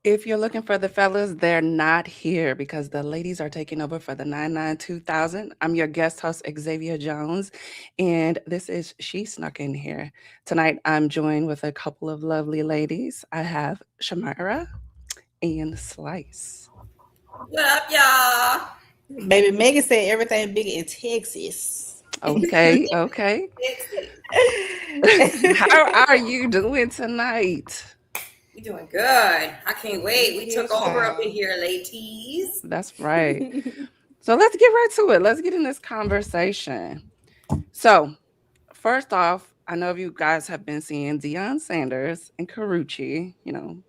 If you're looking for the fellas, they're not here because the ladies are taking over for the 992,000. I'm your guest host, Xavier Jones, and this is She Snuck in Here. Tonight, I'm joined with a couple of lovely ladies. I have Shamira and Slice. What up, y'all? Baby Megan said everything big in Texas. Okay, okay. Sexy. How are you doing tonight? We doing good. I can't wait. We We here, took over up in child. here, ladies. That's right. So let's get right to it. Let's get in this conversation. So, first off, I know you guys have been seeing Deion Sanders and Carucci, Mm.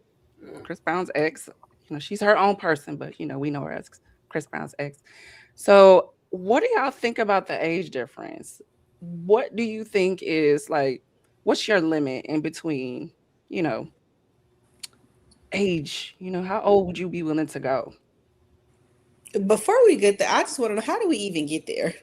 Chris Brown's ex. She's her own person, but we know her as Chris Brown's ex. So, what do y'all think about the age difference? What do you think is like, what's your limit in between, you know, age? How old would you be willing to go? Before we get there, I just want to know, how do we even get there?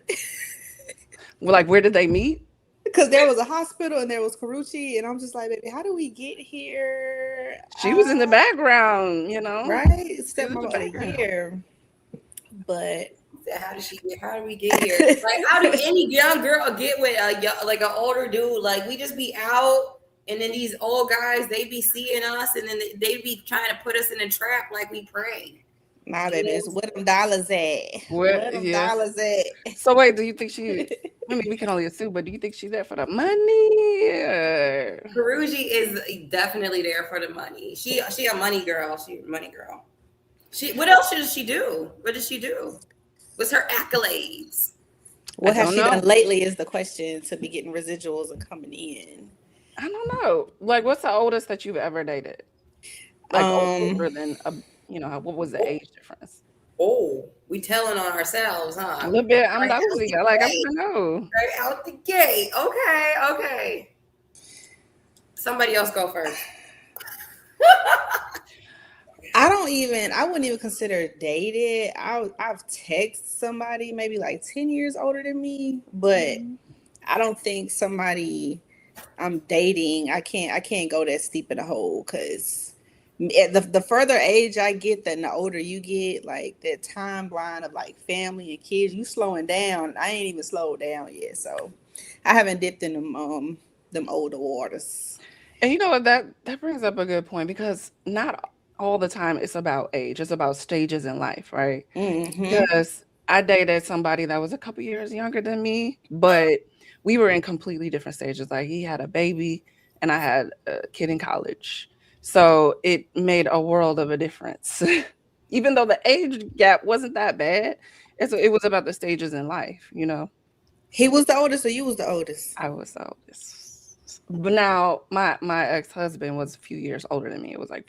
Well, like, where did they meet? Because there was a hospital and there was Carucci, and I'm just like, baby, how do we get here? She was in the background. Right, She was in the stepmama of the background. year, but How did she get? How do we get here? Like, how do any young girl get with like an older dude? Like, we just be out, and then these old guys they be seeing us, and then they be trying to put us in a trap like we pray. nah, You baby, know? it's where them dollars at? Where, Where them yeah. dollars at? So wait, do you think I mean, we can only assume, but do you think she's there for the money? Perugia is definitely there for the money. She a money girl. She a money girl. She what else does she do? What does she do? What's her accolades? I What has don't she done know. lately is the question to be getting residuals and coming in. I don't know. Like, what's the oldest that you've ever dated? Like Um, older than what was the Oh, age difference? we telling on ourselves, A huh? little bit. I'm Right out nosy. the I want gate. to know. Right out the gate. Okay, okay. Somebody else go first. I wouldn't even consider dated. I've texted somebody maybe like 10 years older than me, but Mhm. I don't think somebody I'm dating, I can't go that steep in a hole because the further age I get, then the older you get, like that timeline of like family and kids, you slowing down. I ain't even slowed down yet, so I haven't dipped in them older waters. And you know what? That brings up a good point because not all the time it's about age. It's about stages in life, right? Mm-hmm. Because I dated somebody that was a couple years younger than me, but we were in completely different stages. Like he had a baby and I had a kid in college. So it made a world of a difference. Even though the age gap wasn't that bad, it was about the stages in life. He was the oldest, or you was the oldest? I was the oldest. But now my ex-husband was a few years older than me. It was like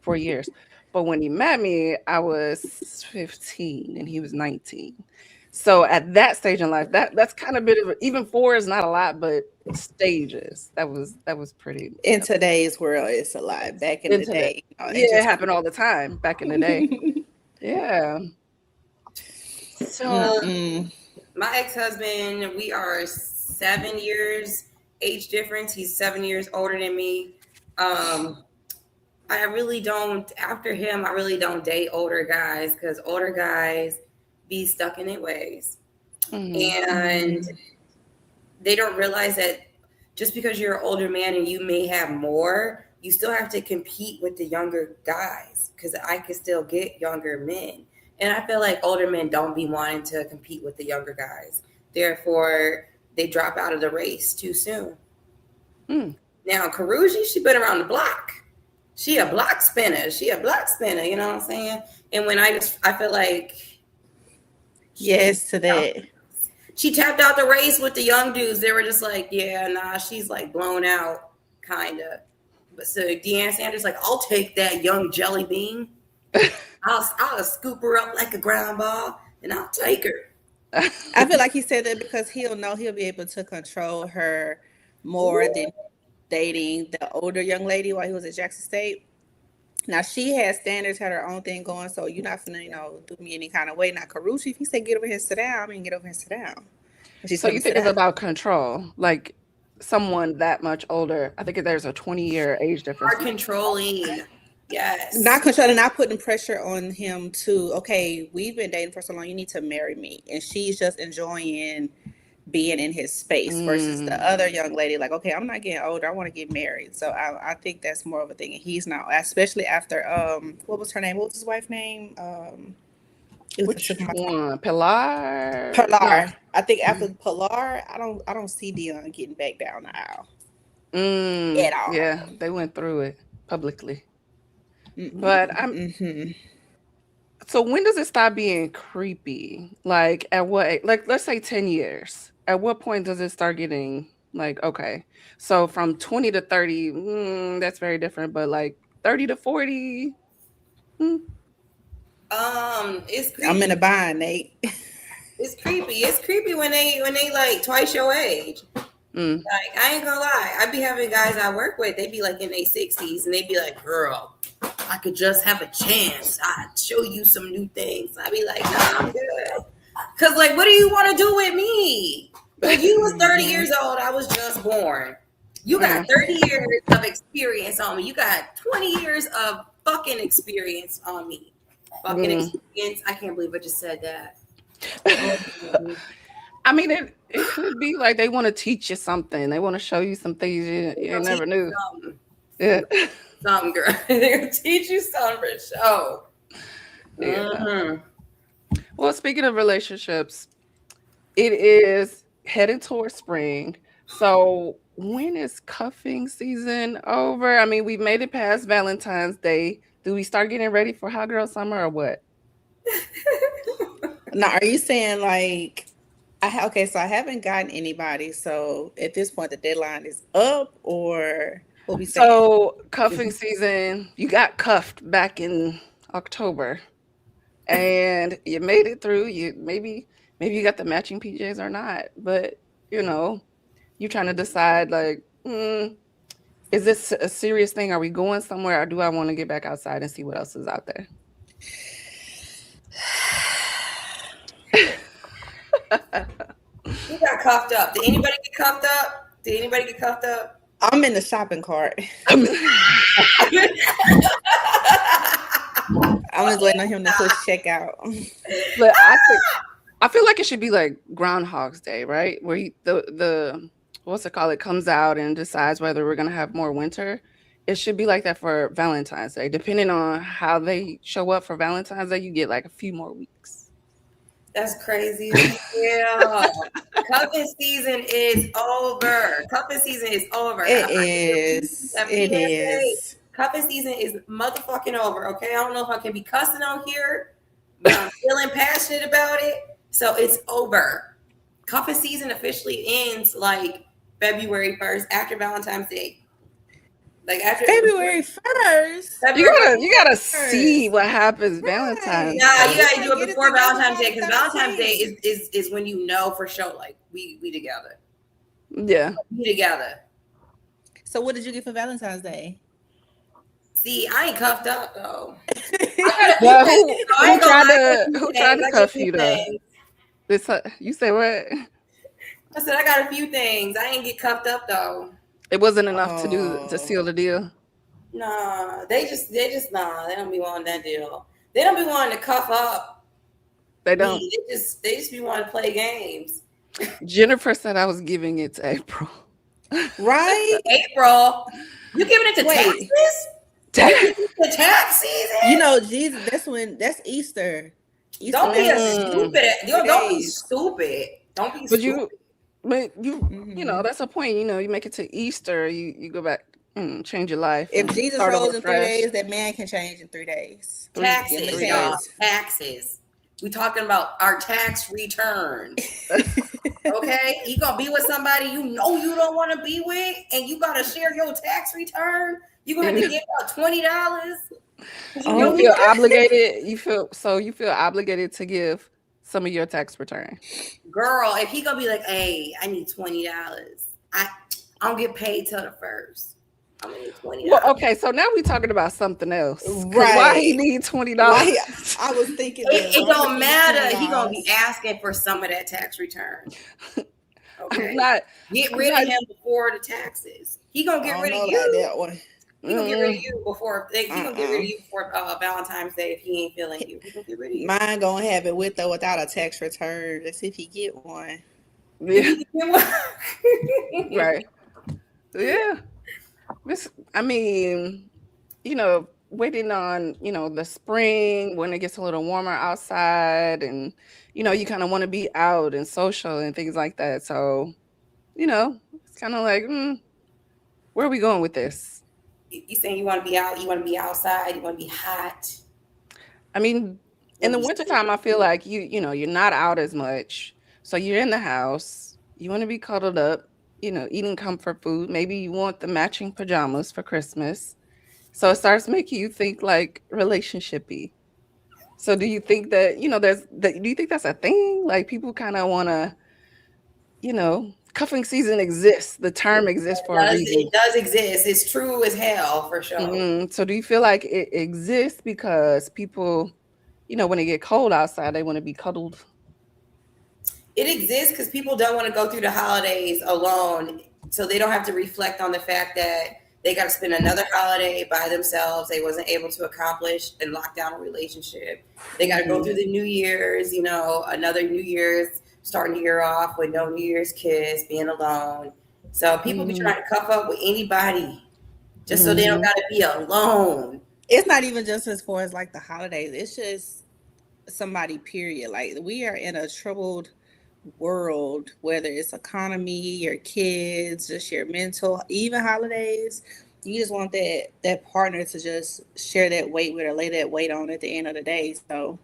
4 years. But when he met me, I was 15 and he was 19. So at that stage in life, that's kind of bit of even four is not a lot, but stages. That was pretty In today's world, it's a lot. Back in the into that. day, it Yeah, it just happened all the time back in the day. Yeah. So Mm-mm. My ex-husband, we are 7 years age difference. He's 7 years older than me. Um, I really don't. After him, I really don't date older guys because older guys be stuck in their ways, mhm. and they don't realize that just because you're an older man and you may have more, you still have to compete with the younger guys because I can still get younger men. And I feel like older men don't be wanting to compete with the younger guys. Therefore, they drop out of the race too soon. Mm. Now, Karuji, she been around the block. She a block spinner. She a block spinner, you know what I'm saying? And when I feel like she Yes to that. she tapped out the race with the young dudes. They were just like, yeah, nah, she's like blown out, kind of. But so Deanna Sanders, like, I'll take that young jelly bean. I'll scoop her up like a ground ball, and I'll take her. I feel like he said that because he'll know he'll be able to control her more Ooh. than dating the older young lady while he was at Jackson State. Now she had standards, had her own thing going, so you're not finna, do me any kind of way. Now Karuchi, if he said get over here and sit down, I mean get over here and sit down. And she So told him you to sit think it's down. about control, like someone that much older. I think there's a 20-year age difference. Are controlling. Yes. Not controlling, not putting pressure on him to, okay, we've been dating for so long, you need to marry me. And she's just enjoying being in his space versus the other young lady, like, okay, I'm not getting older, I want to get married. So I think that's more of a thing. And he's not, especially after what was her name? What was his wife's name? It was the tip Which of my tongue. one? Pilar? No. Pilar. I think after Pilar, I don't see Dion getting back down the aisle at all. Yeah, they went through it publicly. But I'm Mm-hmm. so when does it stop being creepy? Like at what like let's say 10 years. At what point does it start getting like okay. So from 20 to 30, that's very different, but like 30 to 40, mm, It's I'm in creepy. a bind, Nate. It's creepy. It's creepy when they like twice your age. mm, Like, I ain't gonna lie, I be having guys I work with, they be like in their 60s, and they be like, girl, I could just have a chance. I'd show you some new things. I be like, nah, I'm good. Cause like, what do you want to do with me? When you was 30 years old, I was just born. You got 30 years of experience on me. You got 20 years of fucking experience on me. Fucking experience. I can't believe I just said that. I mean, it could be like they want to teach you something. They want to show you some things you never knew. Yeah. Something, girl. They're gonna teach you something for sure. Yeah. Mm-hmm. Well, speaking of relationships, it is heading towards spring. So when is cuffing season over? I mean, we've made it past Valentine's Day. Do we start getting ready for hot girl summer or what? Now, are you saying like okay, so I haven't gotten anybody. So at this point, the deadline is up, or what we saying? So cuffing season, you got cuffed back in October, and you made it through. You maybe you got the matching PJs or not, but you know you trying to decide like, is this a serious thing? Are we going somewhere, or do I want to get back outside and see what else is out there? You got cuffed up. Did anybody get cuffed up? Did anybody get cuffed up? I'm in the shopping cart. I mean, I'm just waiting on him to push checkout. but I feel like it should be like Groundhog's Day, right? Where the what's it called? It comes out and decides whether we're gonna have more winter. It should be like that for Valentine's Day. Depending on how they show up for Valentine's Day, you get like a few more weeks. That's crazy. Yeah. Cuffing season is over. Cuffing season is over. It is. It is. Cuffing season is motherfucking over. Okay. I don't know if I can be cussing on here, but I'm feeling passionate about it. So it's over. Cuffing season officially ends like February 1st after Valentine's Day. Like after February 1st. You gotta see what happens Valentine's. Nah, you gotta do it before Valentine's Day, because Valentine's Day is when you know for sure, like we together. Yeah. We together. So what did you get for Valentine's Day? See, I ain't cuffed up though. Well, who tried to cuff you though? You say what? I said I got a few things. I ain't get cuffed up though. It wasn't enough to seal the deal. Nah, they just nah. They don't be wanting that deal. They don't be wanting to cuff up. They don't. They just be wanting to play games. Jennifer said I was giving it to April. Right? April, you giving it to taxes? The tax season? You know, Jesus. That's Easter. Don't be stupid. Don't be stupid. Don't be stupid. You know, that's a point. You know, you make it to Easter, you go back, change your life. If Jesus rose in 3 days, that man can change in 3 days. Taxes, y'all. Taxes. We talking about our tax returns. Okay? You gonna be with somebody you know you don't want to be with, and you gotta share your tax return. You gonna have to give out $20. You feel obligated. You feel obligated to give some of your tax return. Girl, if he gonna be like, hey, I need $20. I don't get paid till the 1st. I'm gonna need $20. Well, okay, so now we're talking about something else. Right. Why he need $20? I was thinking it don't matter. He gonna be asking for some of that tax return. Okay. Get rid of him before the taxes. He gonna get rid of you. That one. He gonna get rid of Mm, you before he gonna get rid of you before Valentine's Day if he ain't feeling you. He gonna get rid of you. Mine gonna have it with or without a tax return. Let's see if he get one. If yeah, he can get one. right. Yeah. This, I mean, waiting on, the spring when it gets a little warmer outside and, you kind of want to be out and social and things like that. So, it's kind of like, where are we going with this? You saying you want to be out? You want to be outside? You want to be hot? I mean, You in want the to be sweet? wintertime, I feel like you're not out as much. So you're in the house. You want to be cuddled up, eating comfort food. Maybe you want the matching pajamas for Christmas. So it starts making you think like relationshipy. So do you think that, do you think that's a thing? Like people kind of want to, cuffing season exists. The term exists for a reason. It does exist. It's true as hell for sure. So do you feel like it exists because people, when it get cold outside, they want to be cuddled? It exists because people don't want to go through the holidays alone, so they don't have to reflect on the fact that they got to spend another holiday by themselves. They wasn't able to accomplish and lock down a relationship. They got to go Mhm. through the New Year's, another New Year's, starting the year off with no New Year's kiss, being alone. So people be Mhm. trying to cuff up with anybody just so they don't Mhm. got to be alone. It's not even just as far as like the holidays. It's just somebody. Period. Like we are in a troubled world, whether it's economy, your kids, just your mental, even holidays. You just want that partner to just share that weight with or lay that weight on at the end of the day. So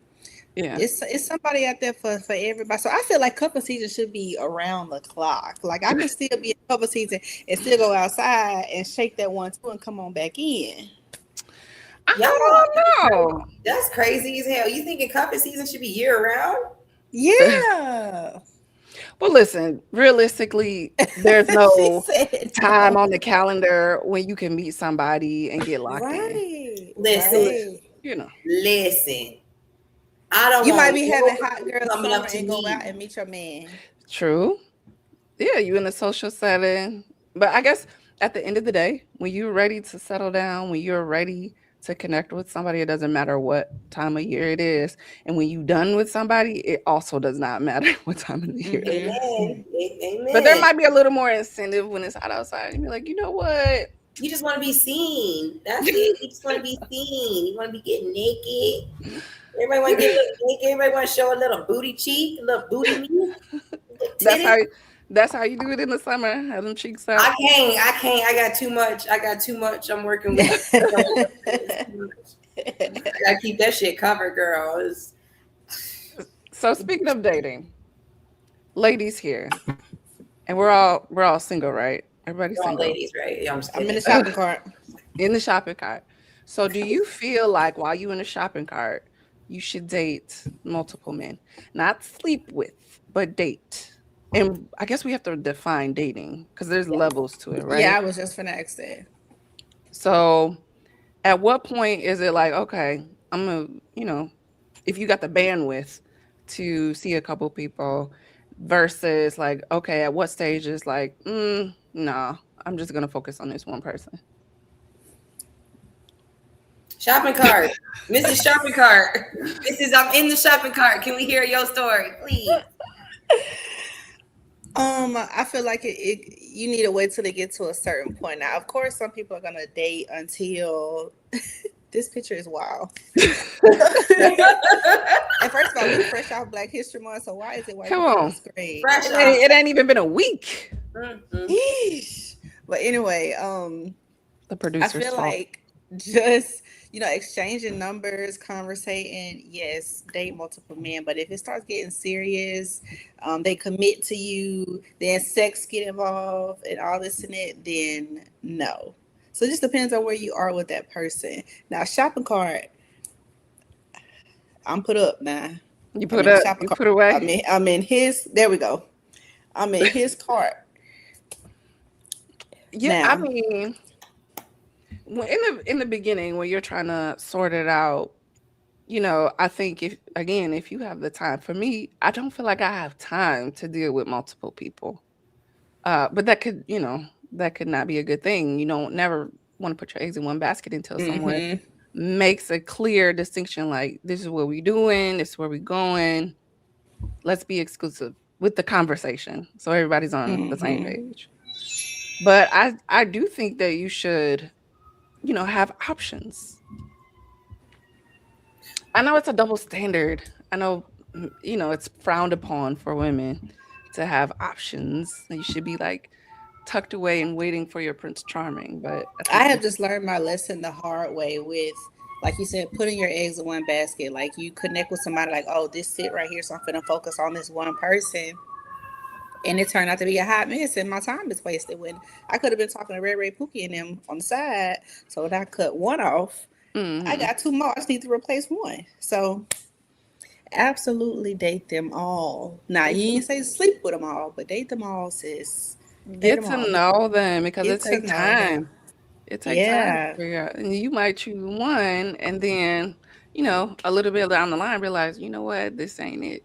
Yeah. it's somebody out there for everybody. So I feel like couple season should be around the clock. Like I can still be in couple season and still go outside and shake that one too and come on back in. I Y'all, don't know. that's crazy as hell. You thinking cuffing season should be year round? Yeah. Well, listen, realistically, there's She no said time no. on the calendar when you can meet somebody and get locked in. Right. Listen, Reali- Right. You know, listen. I don't You might want be having hot nobody girl coming summer up to and go out me. and meet your man. true. Yeah, you in a social setting. But I guess at the end of the day, when you're ready to settle down, when you're ready to connect with somebody, it doesn't matter what time of year it is. And when you're done with somebody, it also does not matter what time of the year it Mm-hmm. is. Amen. But there Amen. might be a little more incentive when it's hot outside. You'd be like, you know what? You just want to be seen. That's it. You just want to be seen. You want to be getting naked. Everybody want to get a little naked. Everybody want to show a little booty cheek, a little booty meat, a little That's titty. how you do it in the summer. Have them cheeks out. I can't. I can't. I got too much. I got too much. I'm working with. It's too much. I gotta keep that shit covered, girl. So speaking of dating, ladies here, and we're all single, right? Everybody's We're all single. ladies, right? Yeah, I'm just I'm in kidding. the shopping cart. In the shopping cart. So do you feel like while you in the shopping cart, you should date multiple men? Not sleep with, but date. And I guess we have to define dating because there's levels to it, Yeah, right? I was just finna ask that. So at what point is it like, okay, I'm gonna, if you got the bandwidth to see a couple people versus like, okay, at what stage is like, no, I'm just gonna focus on this one person. Shopping cart, Mrs. Shopping Cart. Mrs. I'm in the shopping cart. Can we hear your story, please? I feel like you need to wait till they get to a certain point. Now, of course, some people are gonna date until this picture is wild. And first of all, we fresh off Black History Month, so why is it white Come people on the on. screen? Fresh It off. ain't, it ain't even been a week. Mm-mm. Yeesh. But anyway, The I producer's feel fault. like just exchanging numbers, conversating, yes, date multiple men. But if it starts getting serious, they commit to you, then sex get involved and all this and that, then no. So it just depends on where you are with that person. Now, shopping cart, I'm put up now. You I'm put in the up, shopping you cart. put away. I'm in his. There we go. I'm in his cart Yeah, I now. mean, in the beginning when you're trying to sort it out, I think if you have the time, for me, I don't feel like I have time to deal with multiple people. But that could not be a good thing. You don't never want to put your eggs in one basket until someone Mm-hmm. makes a clear distinction. Like, this is what we're doing. This is where we're going. Let's be exclusive with the conversation, so everybody's on the same Mm-hmm. page. But I do think that you should, have options. I know it's a double standard. I know, it's frowned upon for women to have options. You should be like tucked away and waiting for your Prince Charming. But I I think have just learned my lesson the hard way with, like you said, putting your eggs in one basket. Like you connect with somebody, like, oh, this fit right here, so I'm gonna focus on this one person, and it turned out to be a hot mess, and my time is wasted. When I could have been talking to Ray Ray Pookie and them on the side, so when I cut one off, I hmm got two more. I just need to replace one. So absolutely date them all. Now you ain't say sleep with them all, but date them all, sis. Date get them to all. know them because it Get to takes know them. time. It takes time to Yeah. figure out. And you might choose one and then, a little bit down the line realize, you know what, this ain't it.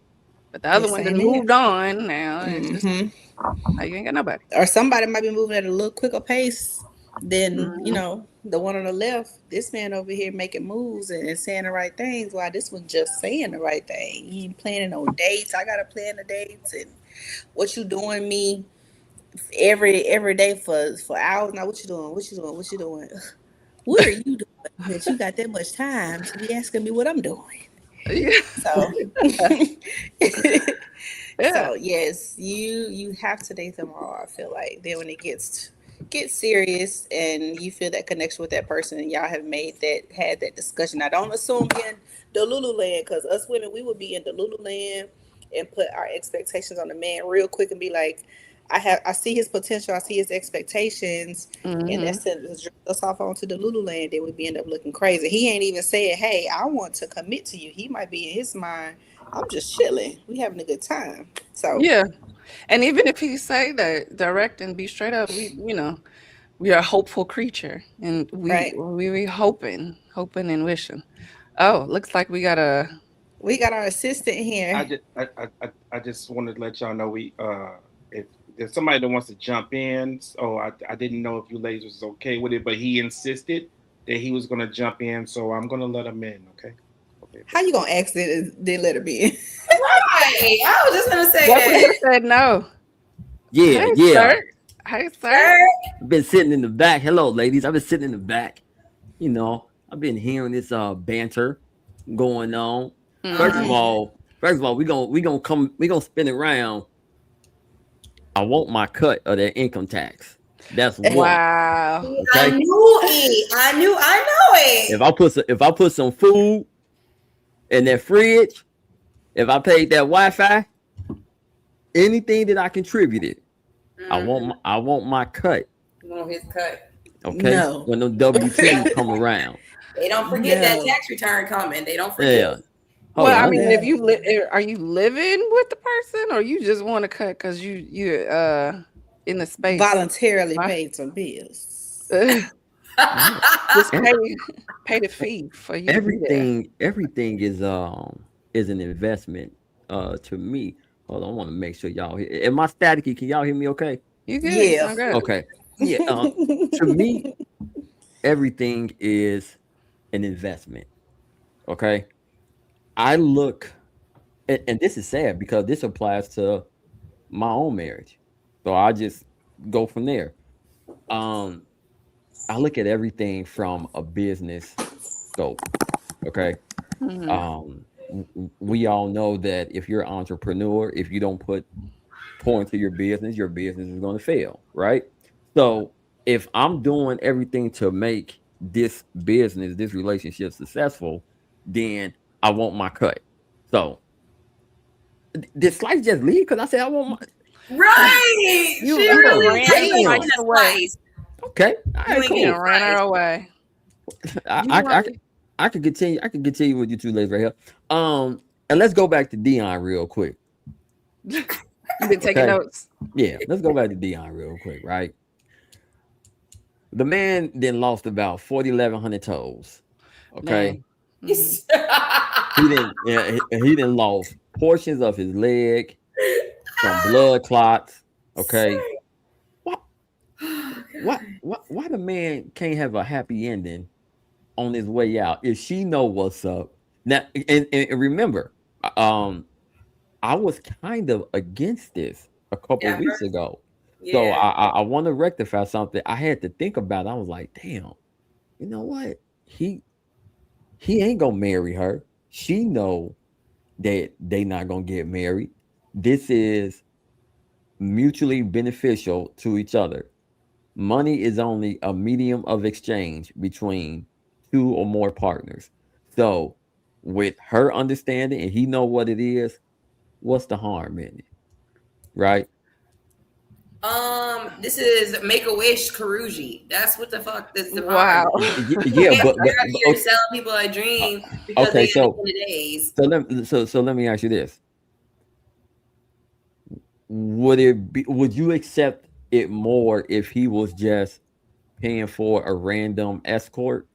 But the other This one done ain't it. moved on now. It's just Hmm. now you ain't got nobody. Or somebody might be moving at a little quicker pace than Mhm. the one on the left. This man over here making moves and saying the right things, while this one just saying the right thing. He ain't planning on dates. I gotta plan the dates and what you doing me every day for hours. Now what you doing? What you doing? What you doing? What are you doing that you got that much time to be asking me what I'm doing? Yeah. So Yeah. so yes, you have to date them all. I feel like then when it gets serious and you feel that connection with that person and y'all have had that discussion. Now don't assume be in the Lululand, because us women we would be in the Lululand and put our expectations on the man real quick and be like, I see his potential, I see his expectations, and hmm that's to drift us off onto the Lululand. Then we end up looking crazy. He ain't even said, "Hey, I want to commit to you." He might be in his mind, "I'm just chilling. We having a good time." So, Yeah. And even if he say that direct and be straight up, we are a hopeful creature and we right, we be hoping and wishing. Oh, looks like we got a we got our assistant I here. just I just wanted to let y'all know if there's somebody that wants to jump in. So I didn't know if you ladies was okay with it, but he insisted that he was gonna jump in, so I'm gonna let him in. Okay. Okay. How you gonna ask it and then let her be in? Right. I was just gonna say what we that. just said no. Yeah, Hey, yeah. sir. Hey, sir. Sir. I've been sitting in the back. Hello, ladies. I've been sitting in the back. I've been hearing this banter going on. First of Mhm. Mm-hmm. all, we gonna spin it around. I want my cut of that income tax. That's one. Wow. I Okay. knew it. I know it. If I put some food in that fridge, if I paid that Wi-Fi, anything that I contributed, Mm-hmm. I want my cut. You want his cut. Okay. No. When those W-2s come around. They don't forget that No. tax return coming. They don't forget. Yeah. Hold Well, I on. mean, if you No. are you living with the person or you just want to cut because you in the space? Voluntarily Right? paid some bills. No. Just E- pay the fee for you to be there. everything is an investment to me. Hold on, I want to make sure y'all hear. Am I staticky? Can y'all hear me okay? You good? You Yeah. sound good. Okay. Yeah. To me, everything is an investment. Okay. I look, and this is sad because this applies to my own marriage. So I just go from there. Um, I look at everything from a business scope. Okay. Mhm. We all know that if you're an entrepreneur, if you don't put pour into your business is going to fail, right? So if I'm doing everything to make this business, this relationship successful, then I want my cut. So did Slice just leave? Because I said I want my. Right. She You done really ran yeah, you like Damn. in Slice a away. slice. Okay, all You right, ain't You getting done cool. ran her sliced. away. I You I, I, want could- I could continue. I could continue with you two ladies right here. And let's go back to Dion real quick. you been taking Okay, notes. yeah, let's go back to Dion real quick. Right, the man then lost about 4,100 toes. Okay, Dang. Hmm. he didn't. Yeah, he didn't lost portions of his leg from blood clots. Okay, Sorry. what? Oh why the man can't have a happy ending on his way out if she know what's up now? And remember, um, I was kind of against this a couple Yeah, weeks ago, so yeah. I want to rectify something. I had to think about it. I was like, damn, you know what? He ain't gonna marry her. She know that they not gonna get married. This is mutually beneficial to each other. Money is only a medium of exchange between two or more partners. So, with her understanding and he know what it is, what's the harm in it, right? This is Make a Wish Karuji. That's what the fuck is the harm. Wow. You Yeah, can't be out but here selling people a uh, dream because they okay. at the end of the days. So let me ask you this: would you accept it more if he was just paying for a random escort?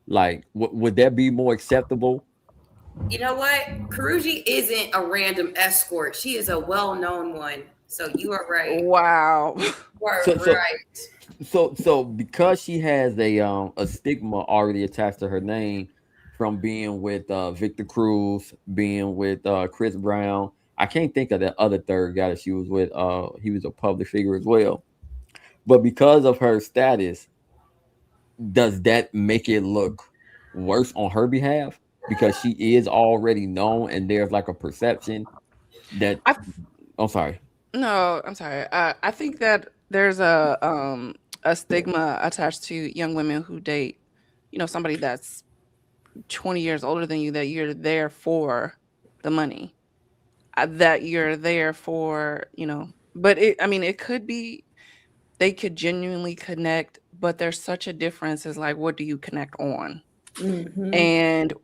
Like, would that be more acceptable? You know what? Karuji isn't a random escort. She is a well-known one. So you are right. Wow. You are So so right. so because she has a stigma already attached to her name from being with Victor Cruz, being with Chris Brown. I can't think of the other third guy that she was with. He was a public figure as well. But because of her status, does that make it look worse on her behalf? Because she is already known and there's like a perception that I I'm sorry. no, I'm sorry. I think that there's a stigma attached to young women who date, somebody that's 20 years older than you, that you're there for the money. That you're there for, but I mean, it could be they could genuinely connect, but there's such a difference as like what do you connect on? Mm-hmm. And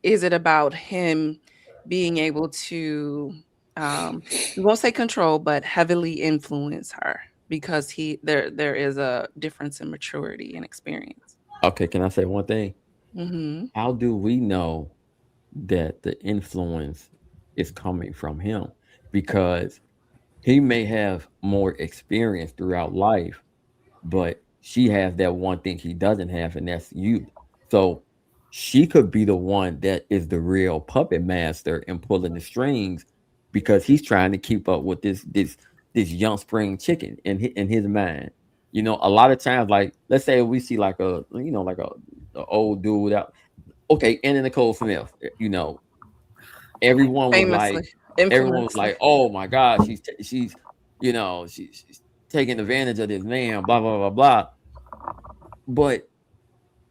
is it about him being able to we won't say control, but heavily influence her because there is a difference in maturity and experience. Okay, can I say one thing? Hmm. How do we know that the influence is coming from him? Because he may have more experience throughout life, but she has that one thing he doesn't have, and that's youth. So she could be the one that is the real puppet master and pulling the strings because he's trying to keep up with this young spring chicken in his mind. A lot of times, like let's say we see like a old dude out. Okay, Anna Nicole Smith. Everyone was Famously, like, everyone was infamously. like, oh my God, she's taking advantage of this man, blah blah blah blah. But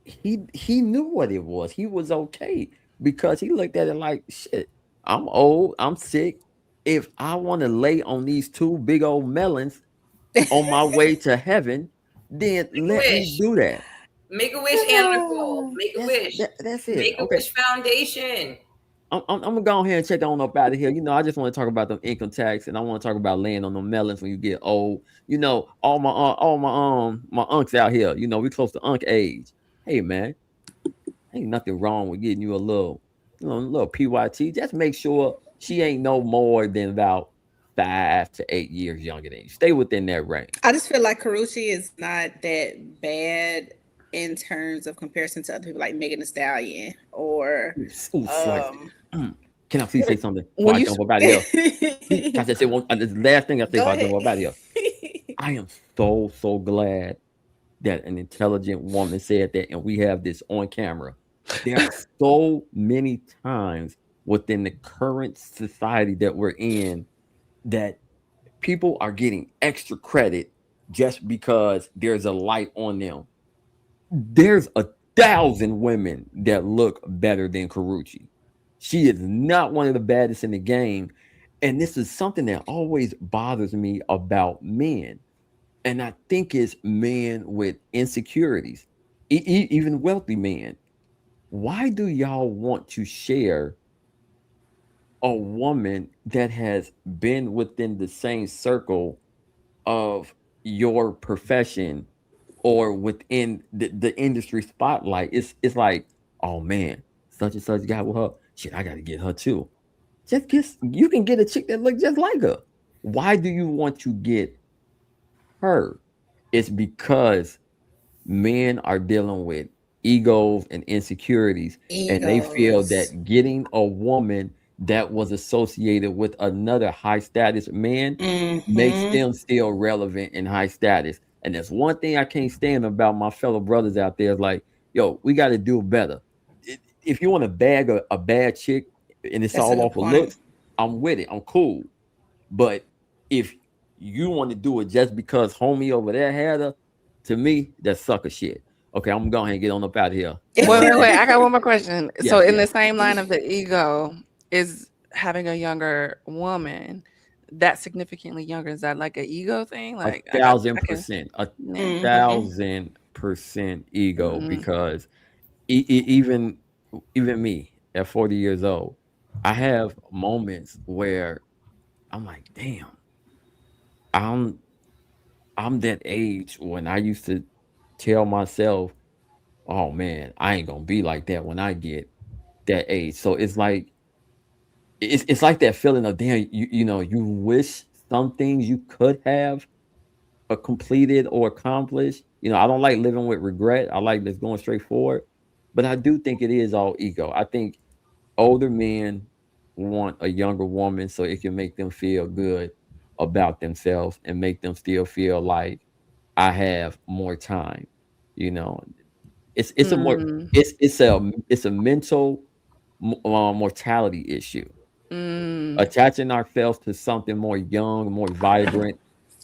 he knew what it was. He was okay because he looked at it like shit. I'm old. I'm sick. If I want to lay on these two big old melons on my way to heaven, then Make a let me wish. do that. Make a wish, Anna Nicole. Make a wish. That's it. Make a Okay. wish foundation. I'm gonna go ahead and check on up out of here. I just want to talk about the income tax, and I want to talk about laying on the melons when you get old. All my unks out here. We close to unk age. Hey man, ain't nothing wrong with getting you a little PYT. Just make sure she ain't no more than about 5 to 8 years younger than you. Stay within that range. I just feel like Karuchi is not that bad in terms of comparison to other people like Megan Thee Stallion or Ooh, slightly. um Can I please say something before When I you jump up out of here? Can I just say one? This is the last thing I say go before I jump ahead. up out of here. I am so glad that an intelligent woman said that, and we have this on camera. There are so many times within the current society that we're in that people are getting extra credit just because there's a light on them. There's 1,000 women that look better than Karuchi. She is not one of the baddest in the game. And this is something that always bothers me about men. And I think it's men with insecurities, even wealthy men. Why do y'all want to share a woman that has been within the same circle of your profession or within the industry spotlight? It's like, oh man, such and such got with her. Shit, I gotta get her too. You can get a chick that looks just like her. Why do you want to get her? it's because men are dealing with egos and insecurities, and they feel Egos. that getting a woman that was associated with another high status man makes Mm-hmm. them still relevant and high status. And that's one thing I can't stand about my fellow brothers out there is like, yo, we got to do better. If you want to bag a bad chick and it's That's a all good off of point. looks, I'm with it. I'm cool. But if you want to do it just because homie over there had her, to me, that's sucker shit. Okay, I'm going to get on up out of here. Wait. I got one more question. So, Yes, in the yes. same line of the ego, is having a younger woman that significantly younger? Is that like an ego thing? A Like, thousand I can, percent, a yeah. Mm-hmm. 1,000% ego Mm, because even me at 40 years old, I have moments where I'm like, damn, I'm I'm that age when I used to tell myself, oh man, I ain't gonna be like that when I get that age. So it's like that feeling of damn, you wish some things you could have completed or accomplished. I don't like living with regret. I like just going straight forward. But I do think it is all ego. I think older men want a younger woman so it can make them feel good about themselves and make them still feel like I have more time. You know, it's a more mm, it's a mental mortality issue. mm. Attaching ourselves to something more young, more vibrant,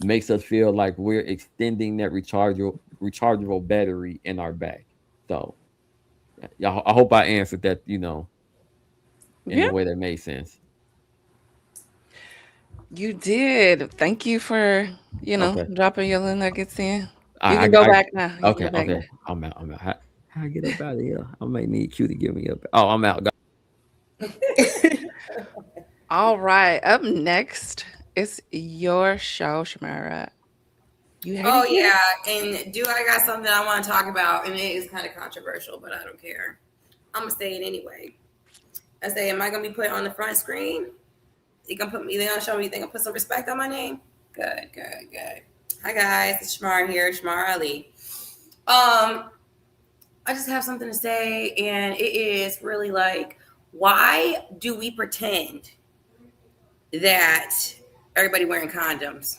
makes us feel like we're extending that rechargeable battery in our back. So, yeah, I hope I answered that. In Yeah, a way that made sense. you did. Thank you for, Okay. dropping your little nuggets in. You I, can I, go I back now. You can okay, go back okay. now. I'm out. How I get up out of here? I might need you to give me up. Oh, I'm out. All right. Up next, it's your show, Shamara. You hate Oh it here? yeah, and do I got something I want to talk about, and it is kind of controversial, but I don't care. I'm gonna say it anyway. I say, am I gonna be put on the front screen? You gonna put me? They gonna show me? They gonna put some respect on my name? Good, good, good. Hi guys, it's Shamar here, Shamar Ali. I just have something to say, and it is really like, why do we pretend that everybody wearing condoms?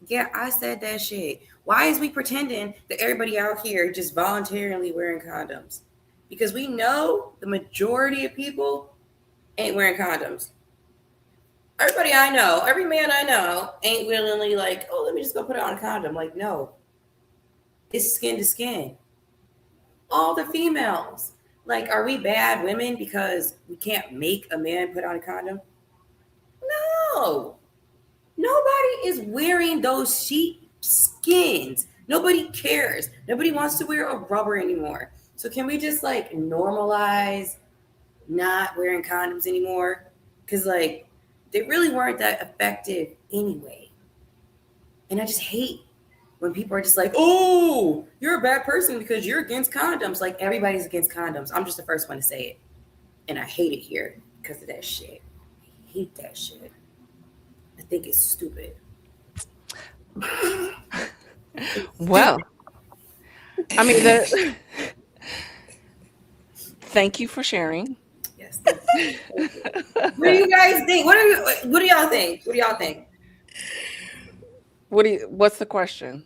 Yeah, I said that shit. Why is we pretending that everybody out here just voluntarily wearing condoms? Because we know the majority of people ain't wearing condoms. Everybody I know, every man I know, ain't willingly like, oh, let me just go put on a condom. Like, no, it's skin to skin. All the females. Like, are we bad women because we can't make a man put on a condom? No. Nobody is wearing those sheep skins. Nobody cares. Nobody wants to wear a rubber anymore. So can we just like normalize not wearing condoms anymore? Because like they really weren't that effective anyway. And I just hate when people are just like, oh, you're a bad person because you're against condoms. Like everybody's against condoms. I'm just the first one to say it. And I hate it here because of that shit. I hate that shit. I think it's stupid. Well, I mean, thank you for sharing. Yes, thank you. Thank you. What do you guys think? What do y'all think? What do y'all think? What's the question?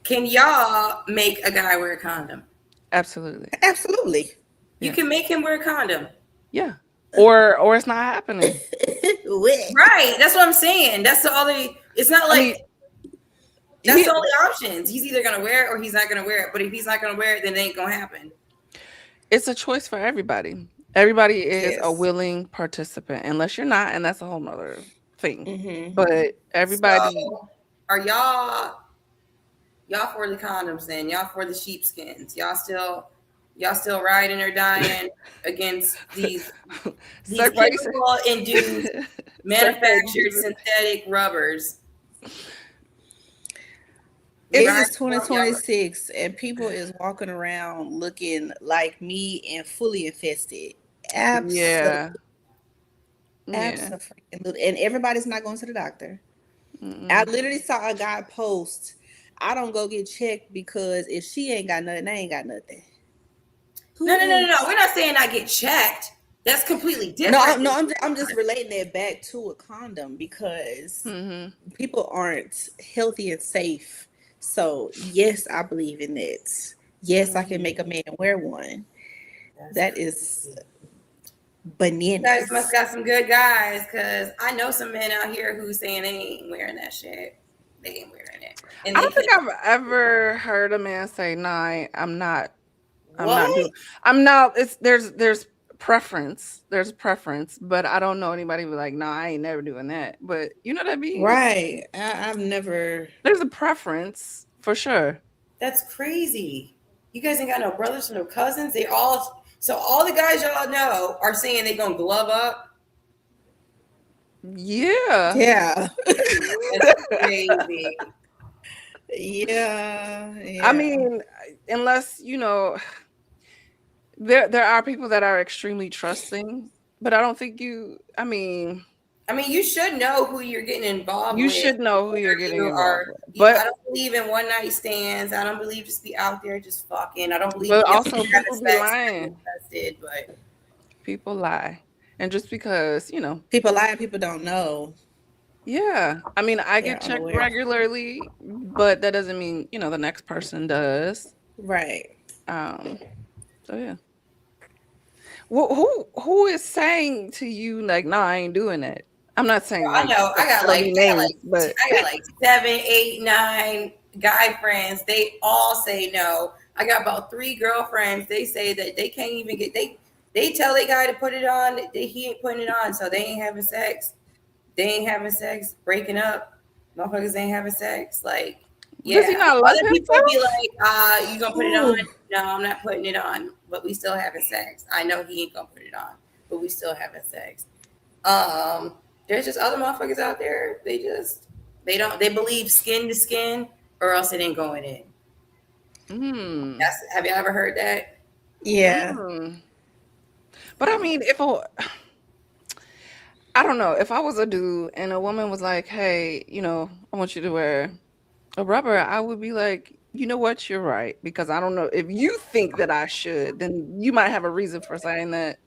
Can y'all make a guy wear a condom? Absolutely. Absolutely. You Yeah. can make him wear a condom. Yeah. Or it's not happening. Right. That's what I'm saying. That's the only it's not I like mean, that's he, the only options. He's either gonna wear it or he's not gonna wear it. But if he's not gonna wear it, then it ain't gonna happen. it's a choice for everybody. Everybody is a Yes. willing participant, unless you're not, and that's a whole nother thing. Mm-hmm. But everybody, So are y'all for the condoms then? Y'all for the sheepskins? Y'all still riding or dying against these everybody say, chemical induced manufactured synthetic rubbers? It Right? is 2026 and people is walking around looking like me and fully infested. Absolutely. yeah, yeah. Absolutely. And everybody's not going to the doctor. I Mm-mm. literally saw a guy post, I don't go get checked because if she ain't got nothing, I ain't got nothing. No, Who no, no, no, no. is? We're not saying I get checked. That's completely No, different. I'm just relating it back to a condom because Mm-hmm. people aren't healthy and safe. So yes, I believe in it. Yes, I can make a man wear one. That's That crazy. is You guys must bananas. got some good guys, cause I know some men out here who saying they ain't wearing that shit. They ain't wearing it, and I they don't can. think I've ever heard a man say, "Nah, I'm not. I'm not What? doing. I'm not." It's there's preference. There's preference, but I don't know anybody be like, "Nah, I ain't never doing that." But you know what I mean? Right. I've never. There's a preference for sure. That's crazy. You guys ain't got no brothers or no cousins. They all. So all the guys y'all know are saying they gonna glove up. Yeah. Yeah. That's crazy. Yeah. I Yeah. mean, unless there are people that are extremely trusting, but I don't think you. I mean, I mean, you should know who you're getting involved you with should know who before you're getting you involved are. with, I but don't believe in one night stands. I don't believe just be out there just fucking. I don't believe but in also having people be sex to be lying. invested. But People lie, and just because People lie, people don't know. yeah. I mean, I They're get checked unaware. regularly, but that doesn't mean the next person does. Right. Um. So yeah. Who is saying to you like, "No, I ain't doing that." I'm not saying I like know I don't need names, but I got like 7, 8, 9 guy friends. They all say no. I got about 3 girlfriends. They say that they can't even get they tell a guy to put it on. He ain't putting it on, so they ain't having sex. They ain't having sex. Breaking up. Motherfuckers ain't having sex. Like, does he yeah. not love Other people be himself? like, you gonna put it on? Ooh. No, I'm not putting it on. But we still having sex. I know he ain't gonna put it on, but we still having sex. Um, there's just other motherfuckers out there. They believe skin to skin, or else it ain't going in. Hmm. Have you ever heard that? Yeah. Mm. But I mean, I don't know, if I was a dude and a woman was like, "Hey, I want you to wear a rubber," I would be like, "You know what? You're right." Because I don't know if you think that I should, then you might have a reason for saying that.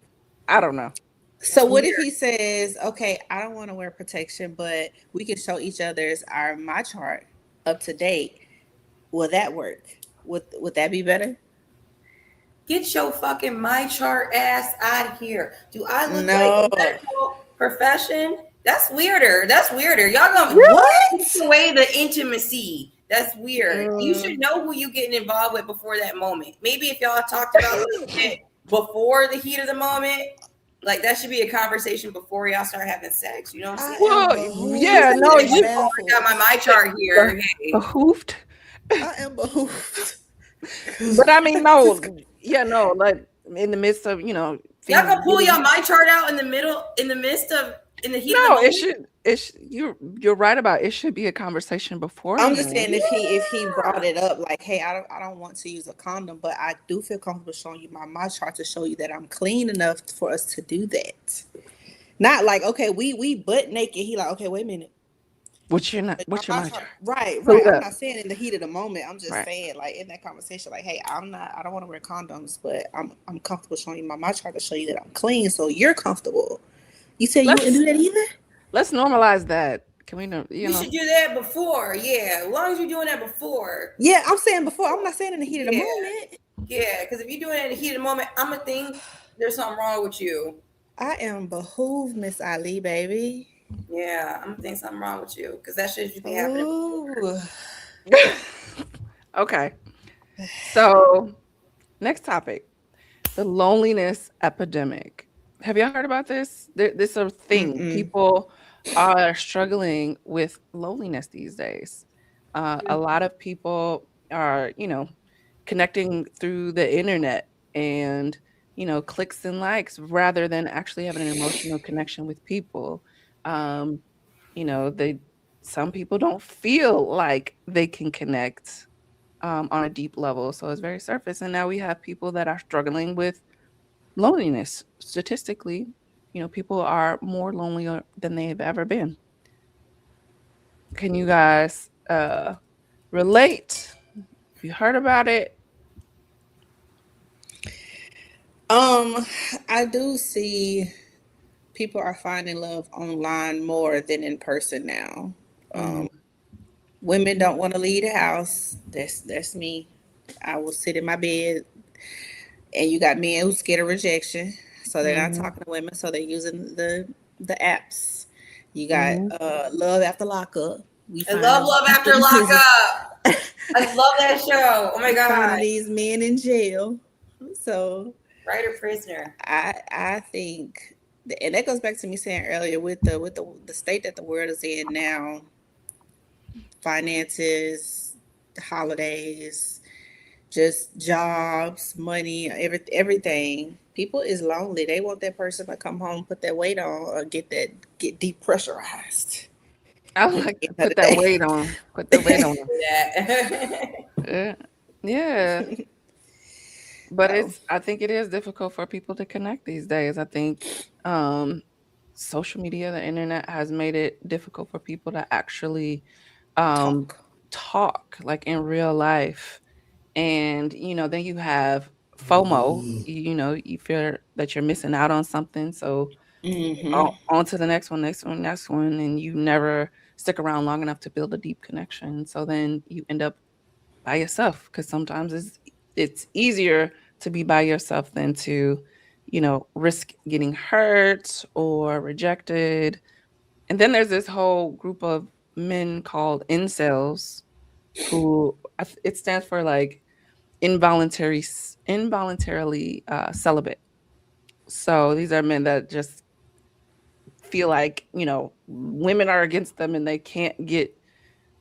I don't know. So It's what if weird. he says, okay, I don't want to wear protection, but we can show each other's our my chart up to date. Will that work? Would that be better? Get your fucking my chart ass out of here. Do I look like a No. medical profession? That's weirder. That's weirder. Y'all gonna take What? away the intimacy. That's weird. You should Mm. know who you getting involved with before that moment. Maybe if y'all talked about this shit before the heat of the moment, like that should be a conversation before y'all start having sex. You know what I'm I saying? am Well, You yeah, behooved no, say, and you oh, I got baffled. my chart here. Hey, behooved. I am behooved. But I mean, no, yeah, no, like in the midst of y'all things gonna pull getting y'all my chart out in the middle, in the heat of the no, moment? you're right about it should be a conversation I'm just saying beforehand. if he brought Yeah. it up like, hey, I don't want to use a condom, but I do feel comfortable showing you my chart to show you that I'm clean enough for us to do that. Not like, okay, we butt naked. He like, okay, wait a minute. What's your My mantra? chart. Right, Pull right. it I'm up. not saying in the heat of the moment. I'm just Right. saying like in that conversation, like, hey, I don't want to wear condoms, but I'm comfortable showing you my chart to show you that I'm clean, so you're comfortable. You said you wouldn't Let's do that either? let's normalize that. Can we know, You should do that before. Yeah. As long as you're doing that before. Yeah, I'm saying before. I'm not saying in the heat of the Yeah. moment. Yeah. Because if you're doing it in the heat of the moment, I'm going to think there's something wrong with you. I am behooved, Miss Ali, baby. Yeah. I'm going to think something wrong with you. Because that shit should be happening before. Ooh. Okay. So, next topic, the loneliness epidemic. Have y'all heard about this? This is a thing. Mm-mm. People are struggling with loneliness these days. A lot of people are, connecting through the internet and, clicks and likes rather than actually having an emotional connection with people. Um, they some people don't feel like they can connect on a deep level, so it's very surface. And now we have people that are struggling with loneliness. Statistically, people are more lonely than they've ever been. Can you guys relate? You heard about it? Um, I do see people are finding love online more than in person now. Mm-hmm. Women don't want to leave the house. That's me. I will sit in my bed, and you got men who scared of rejection, so they're not Mm-hmm. talking to women. So they're using the apps. You got Mm-hmm. love after lockup. We I love finding Love After people these Lockup. I love that show. Oh my we god. finding these men in jail. So Writer prisoner. I think, and that goes back to me saying earlier with the state that the world is in now, finances, holidays, just jobs, money, everything. People is lonely. They want that person to come home, put that weight on, or get depressurized I at like the to end of put the that day. weight on. Put the weight on. Yeah. Yeah. Yeah. But So I think it is difficult for people to connect these days. I think um social media, the internet has made it difficult for people to actually um talk. talk like in real life. And then you have FOMO, you fear that you're missing out on something. So Mm-hmm. on to the next one, next one, next one, and you never stick around long enough to build a deep connection. So then you end up by yourself because sometimes it's easier to be by yourself than to, risk getting hurt or rejected. And then there's this whole group of men called incels who it stands for like involuntarily celibate. So these are men that just feel like women are against them and they can't get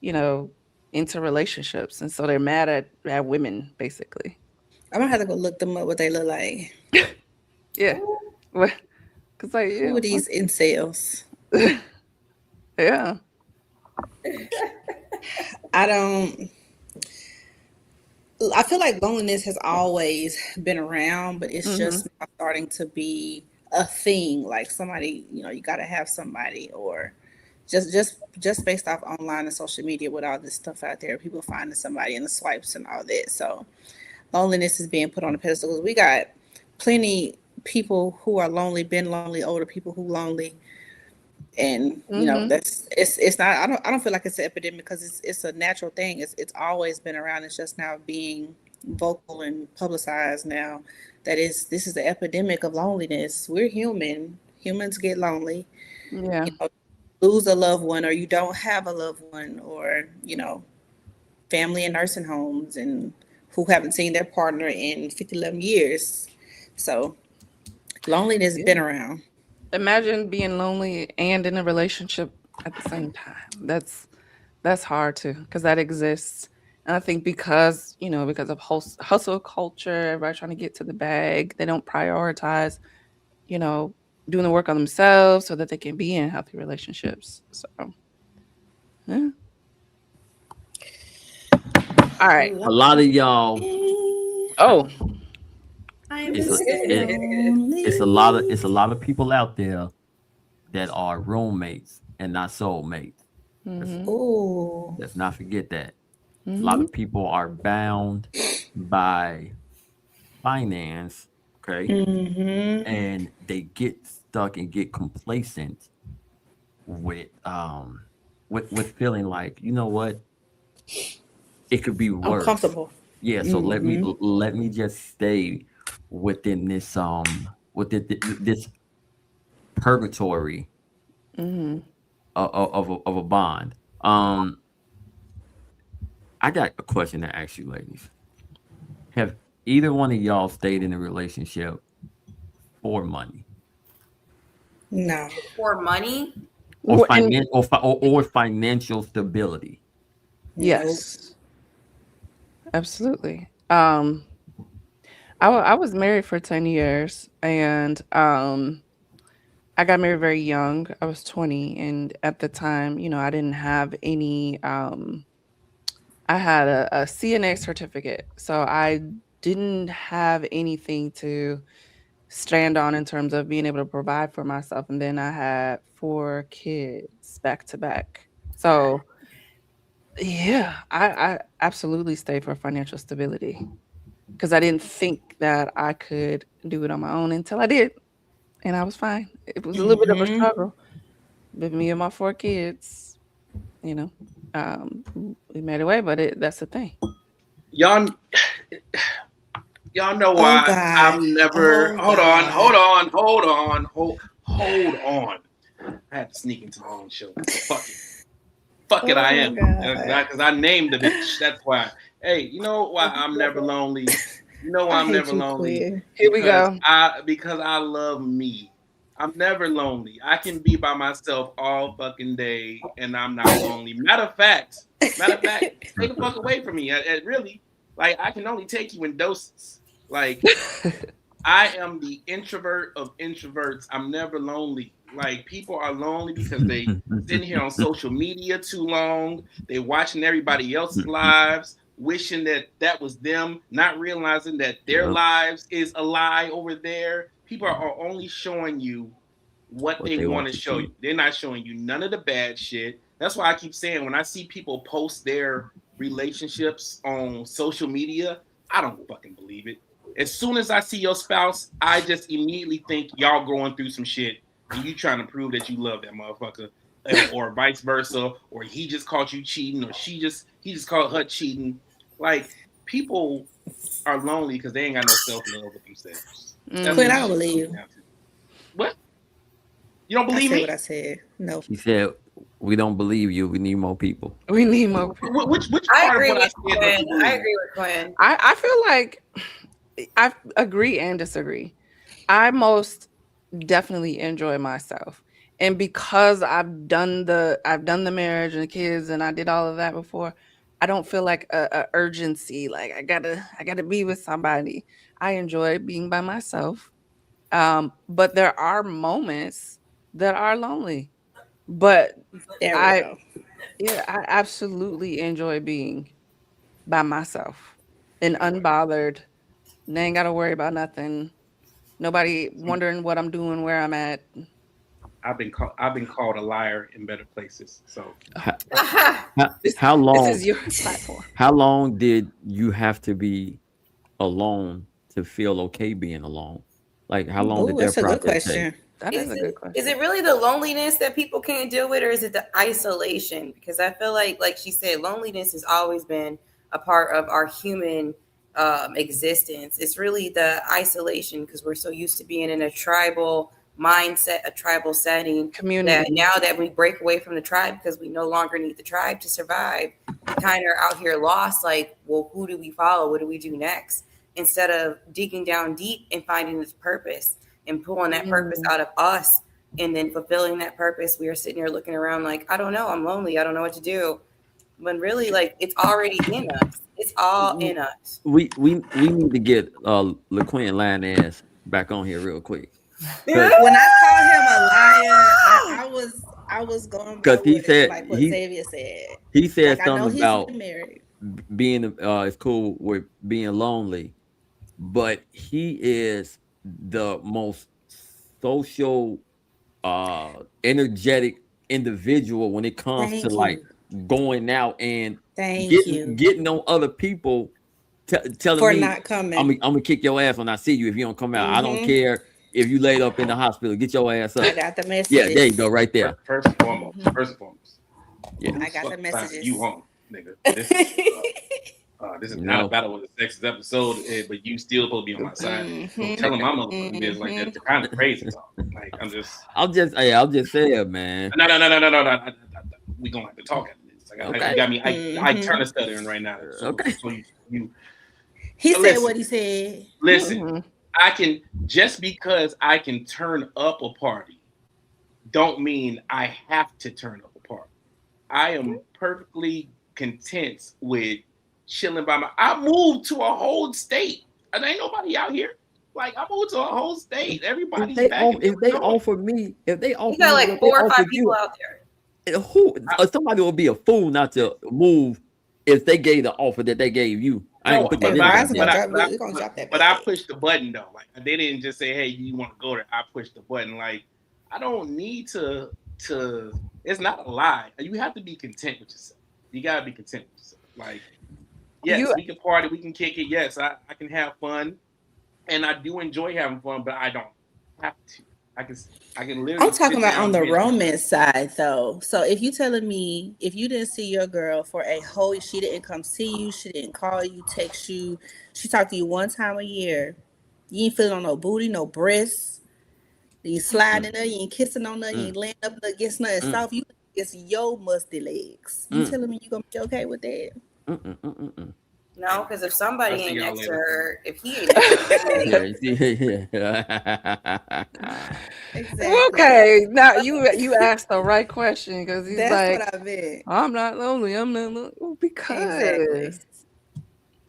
you know into relationships, and so they're mad at women basically. I'm gonna have to go look them up what they look like. Yeah. Because like Who are these incels? yeah. I don't. I feel like loneliness has always been around, but it's Hmm. just now starting to be a thing. Like somebody, you got to have somebody, or just based off online and social media with all this stuff out there, people finding somebody in the swipes and all that. So loneliness is being put on a pedestal. 'Cause we got plenty people who are lonely, been lonely, older people who lonely, and Hmm. it's not. I don't feel like it's an epidemic because it's a natural thing. It's always been around. It's just now being vocal and publicized now. This is the epidemic of loneliness. We're human. Humans get lonely. Yeah. Lose a loved one, or you don't have a loved one, or family in nursing homes and who haven't seen their partner in 50, 11 years. So loneliness Yeah. been around. Imagine being lonely and in a relationship at the same time. That's hard too, because that exists. And I think because of hustle culture, everybody trying to get to the bag, they don't prioritize you know doing the work on themselves so that they can be in healthy relationships. So yeah. All right. A lot of y'all, Oh. I'm it's a Mr. it's a Lonely. lot of people out there that are roommates and not soulmates. Let's, Mm-hmm. Oh. let's not forget that. A lot Mm-hmm. of people are bound by finance, okay, Mm-hmm. and they get stuck and get complacent with with feeling like, you know what, it could be I'm worse. comfortable. Yeah, so Mm-hmm. let me just stay within this purgatory Mm-hmm. of a bond. Um, I got a question to ask you, ladies. Have either one of y'all stayed in a relationship for money No. For money? or And or financial stability? Nope. yes, absolutely. I was married for 10 years, and I got married very young. I was 20, and at the time, I didn't have any I had a CNA certificate, so I didn't have anything to stand on in terms of being able to provide for myself. And then I had 4 kids back to back. So Yeah, I absolutely stayed for financial stability because I didn't think that I could do it on my own until I did, and I was fine. It was a little bit of a Mm-hmm. struggle, but me and my 4 kids, you know, we made a way. But that's the thing. Y'all, y'all know Oh why God. I'm never. Oh Hold on, God. hold on. I had to sneak into my own show. Fuck it. Fuck it, I Oh am. God. Because I named the bitch. That's why. Hey, you know why I'm never lonely? You know why I I'm hate never you, lonely? Quinn. Here we go. Because I love me. I'm never lonely. I can be by myself all fucking day and I'm not lonely. Matter of fact, take the fuck away from me. Really, like I can only take you in doses. Like I am the introvert of introverts. I'm never lonely. Like people are lonely because they sitting here on social media too long. They watching everybody else's lives, wishing that that was them, not realizing that their Yep. lives is a lie over there. People are only showing you what What they they want want to to show see. you. They're not showing you none of the bad shit. That's why I keep saying when I see people post their relationships on social media, I don't fucking believe it. As soon as I see your spouse, I just immediately think y'all going through some shit and you trying to prove that you love that motherfucker, or vice versa, or he just caught you cheating, or he just caught her cheating. Like people are lonely because they ain't got no self love with themselves. That's Quinn, what I Mm, don't shit believe comes you. down to. What? You don't I believe said what I me? said. No. She said, "We don't believe you. We need more people." we need more people. Which I part of agree what I with said don't Quinn. you I believe? agree with Quinn. I feel like I agree and disagree. I most definitely enjoy myself. And because I've done the marriage and the kids and I did all of that before, I don't feel like a urgency like I gotta be with somebody. I enjoy being by myself. But there are moments that are lonely. But There we I go. yeah, I absolutely enjoy being by myself and unbothered. And I ain't gotta worry about nothing. Nobody wondering what I'm doing, where I'm at. I've been called a liar in better places. So How, This how this is long? your platform. How long did you have to be alone to feel okay being alone? Like, how long did Oh, that that's a good process take? question. That is is a it good is question. it really the loneliness that people can't deal with, or is it the isolation? Because I feel like she said, loneliness has always been a part of our human existence. It's really the isolation because we're so used to being in a tribal mindset, a tribal setting, that Community. now that we break away from the tribe because we no longer need the tribe to survive, we kind of are out here lost. Like, well, who do we follow? What do we do next? Instead of digging down deep and finding its purpose and pulling that purpose Mm. out of us and then fulfilling that purpose, we are sitting here looking around like, I don't know, I'm lonely, I don't know what to do. When really, like, it's already in us. It's all in us. We need to get LaQuinn Lioness back on here real quick, because When I call him a liar, I was going by he what said like what Xavier said. he said Like I know something he's about been married. being it's cool with being lonely, but he is the most social energetic individual when it comes to Thank like you. going out and Thank getting you getting on other people telling for me not coming. I'm gonna kick your ass when I see you if you don't come out. I don't Mm-hmm. care if you laid up in the hospital. Get your ass I up. got the Yeah, there you go, messages. right there. Mm-hmm. first and foremost, Yeah, I who's got the fucking signing you messages. home, nigga? This is you not a know. battle with the sexist episode, but you still supposed to be on my side. So Mm-hmm. telling my motherfucking business like Mm-hmm. that's kind of crazy talk. Like I'll just say it, man. no. We gonna have to talk after this. Like you Okay, got me. I Mm-hmm. turn a stuttering right now. okay. So you He said listen. what he said. Listen, Mhm. I can just because I can turn up a party, don't mean I have to turn up a party. I am perfectly content with chilling by my. I moved to a whole state, and ain't nobody out here. Like I moved to a whole state. Everybody's back in Illinois. if they You offer got me like what they 4 or 5 offered people you, out there. who I, somebody will be a fool not to move if they gave the offer that they gave you. I ain't no, gonna put Hey, that in there Verizon there. gonna drop. We're gonna drop that but I bag. pushed the button though. Like they didn't just say, "Hey, you want to go there?" I pushed the button. Like I don't need to. It's not a lie. You have to be content with yourself. You gotta be content with yourself. Like, You yes, we can party, we can kick it. Yes, I can have fun, and I do enjoy having fun, but I don't have to. I can I can I'm literally talking sit about on down, the binge watch. romance side though. So if you telling me if you didn't see your girl for a whole, she didn't come see you, she didn't call you, text you, she talked to you one time a year, you ain't feeling on no booty, no breasts, you ain't Mm, sliding her, you ain't kissing on her, you mm, ain't laying up against nothing mm, soft, you against your musty legs. You mm, telling me you gonna be okay with that? mm, mm, mm, mm, mm. No, Hey, because if I'll somebody see ain't y'all next to later. her, if he ain't next to her, that Yeah, man, you see, yeah. Exactly. okay? Now you asked the right question because he's That's like, what I meant. I'm not lonely. I'm not lonely. Well, Exactly. because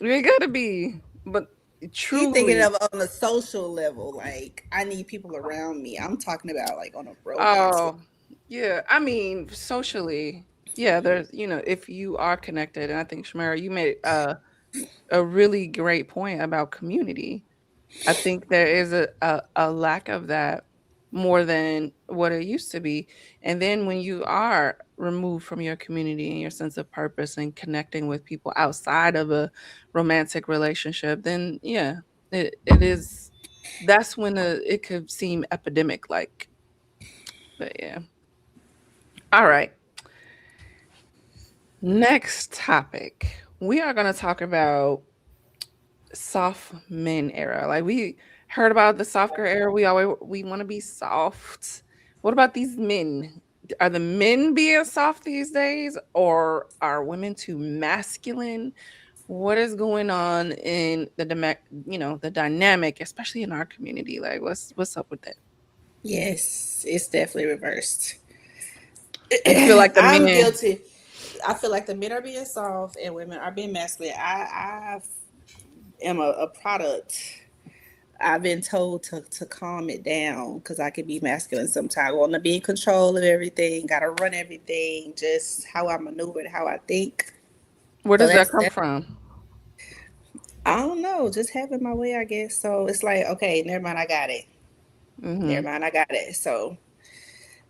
you ain't gotta be. But He thinking truly, of on a social level, like I need people around me. I'm talking about like on a romance level. oh yeah. I mean, socially, yeah. There's if you are connected, and I think Shamara, you made a really great point about community. I think there is a lack of that more than what it used to be. And then when you are removed from your community and your sense of purpose and connecting with people outside of a romantic relationship, then yeah, it is that's when it could seem epidemic like. But yeah. All right. Next topic. We are going to talk about soft men era. Like we heard about the soft girl era. We want to be soft. What about these men? Are the men being soft these days, or are women too masculine? What is going on in the dynamic, especially in our community? Like, what's up with that? Yes, it's definitely reversed. You feel like the I'm men? guilty. I feel like the men are being soft and women are being masculine. I am a product. I've been told to calm it down because I can be masculine sometimes. Want to be in control of everything, got to run everything, just how I maneuver and how I think. Where So does that that's come that. from? I don't know, just having my way, I guess. So it's like, okay, never mind, I got it. Never Mm-hmm. mind, I got it. So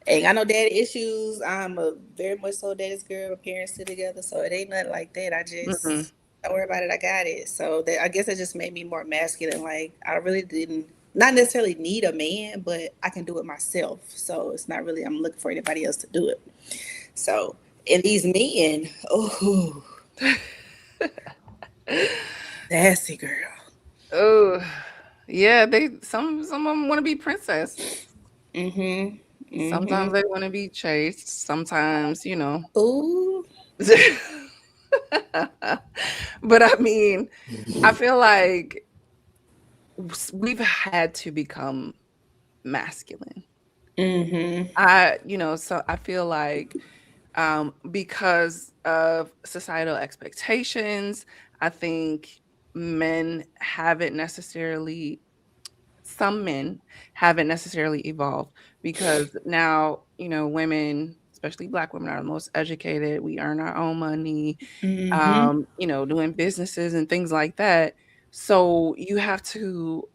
ain't got no daddy issues. I'm a very much so daddy's girl. My parents still together, so it ain't nothing like that. I Mm-hmm. just don't worry about it. I got it. So that I guess it just made me more masculine. Like I really didn't, not necessarily need a man, but I can do it myself. So it's not really I'm looking for anybody else to do it. So and these men, oh, sassy girl. Oh, yeah. Some of them want to be princess. Mhm. Sometimes Mhm. they want to be chased. Sometimes. Ooh. But I mean, I feel like we've had to become masculine. Mhm. So I feel like because of societal expectations, I think men haven't necessarily some men haven't necessarily evolved because now, women, especially Black women, are the most educated. We earn our own money, Mhm. doing businesses and things like that. So you have to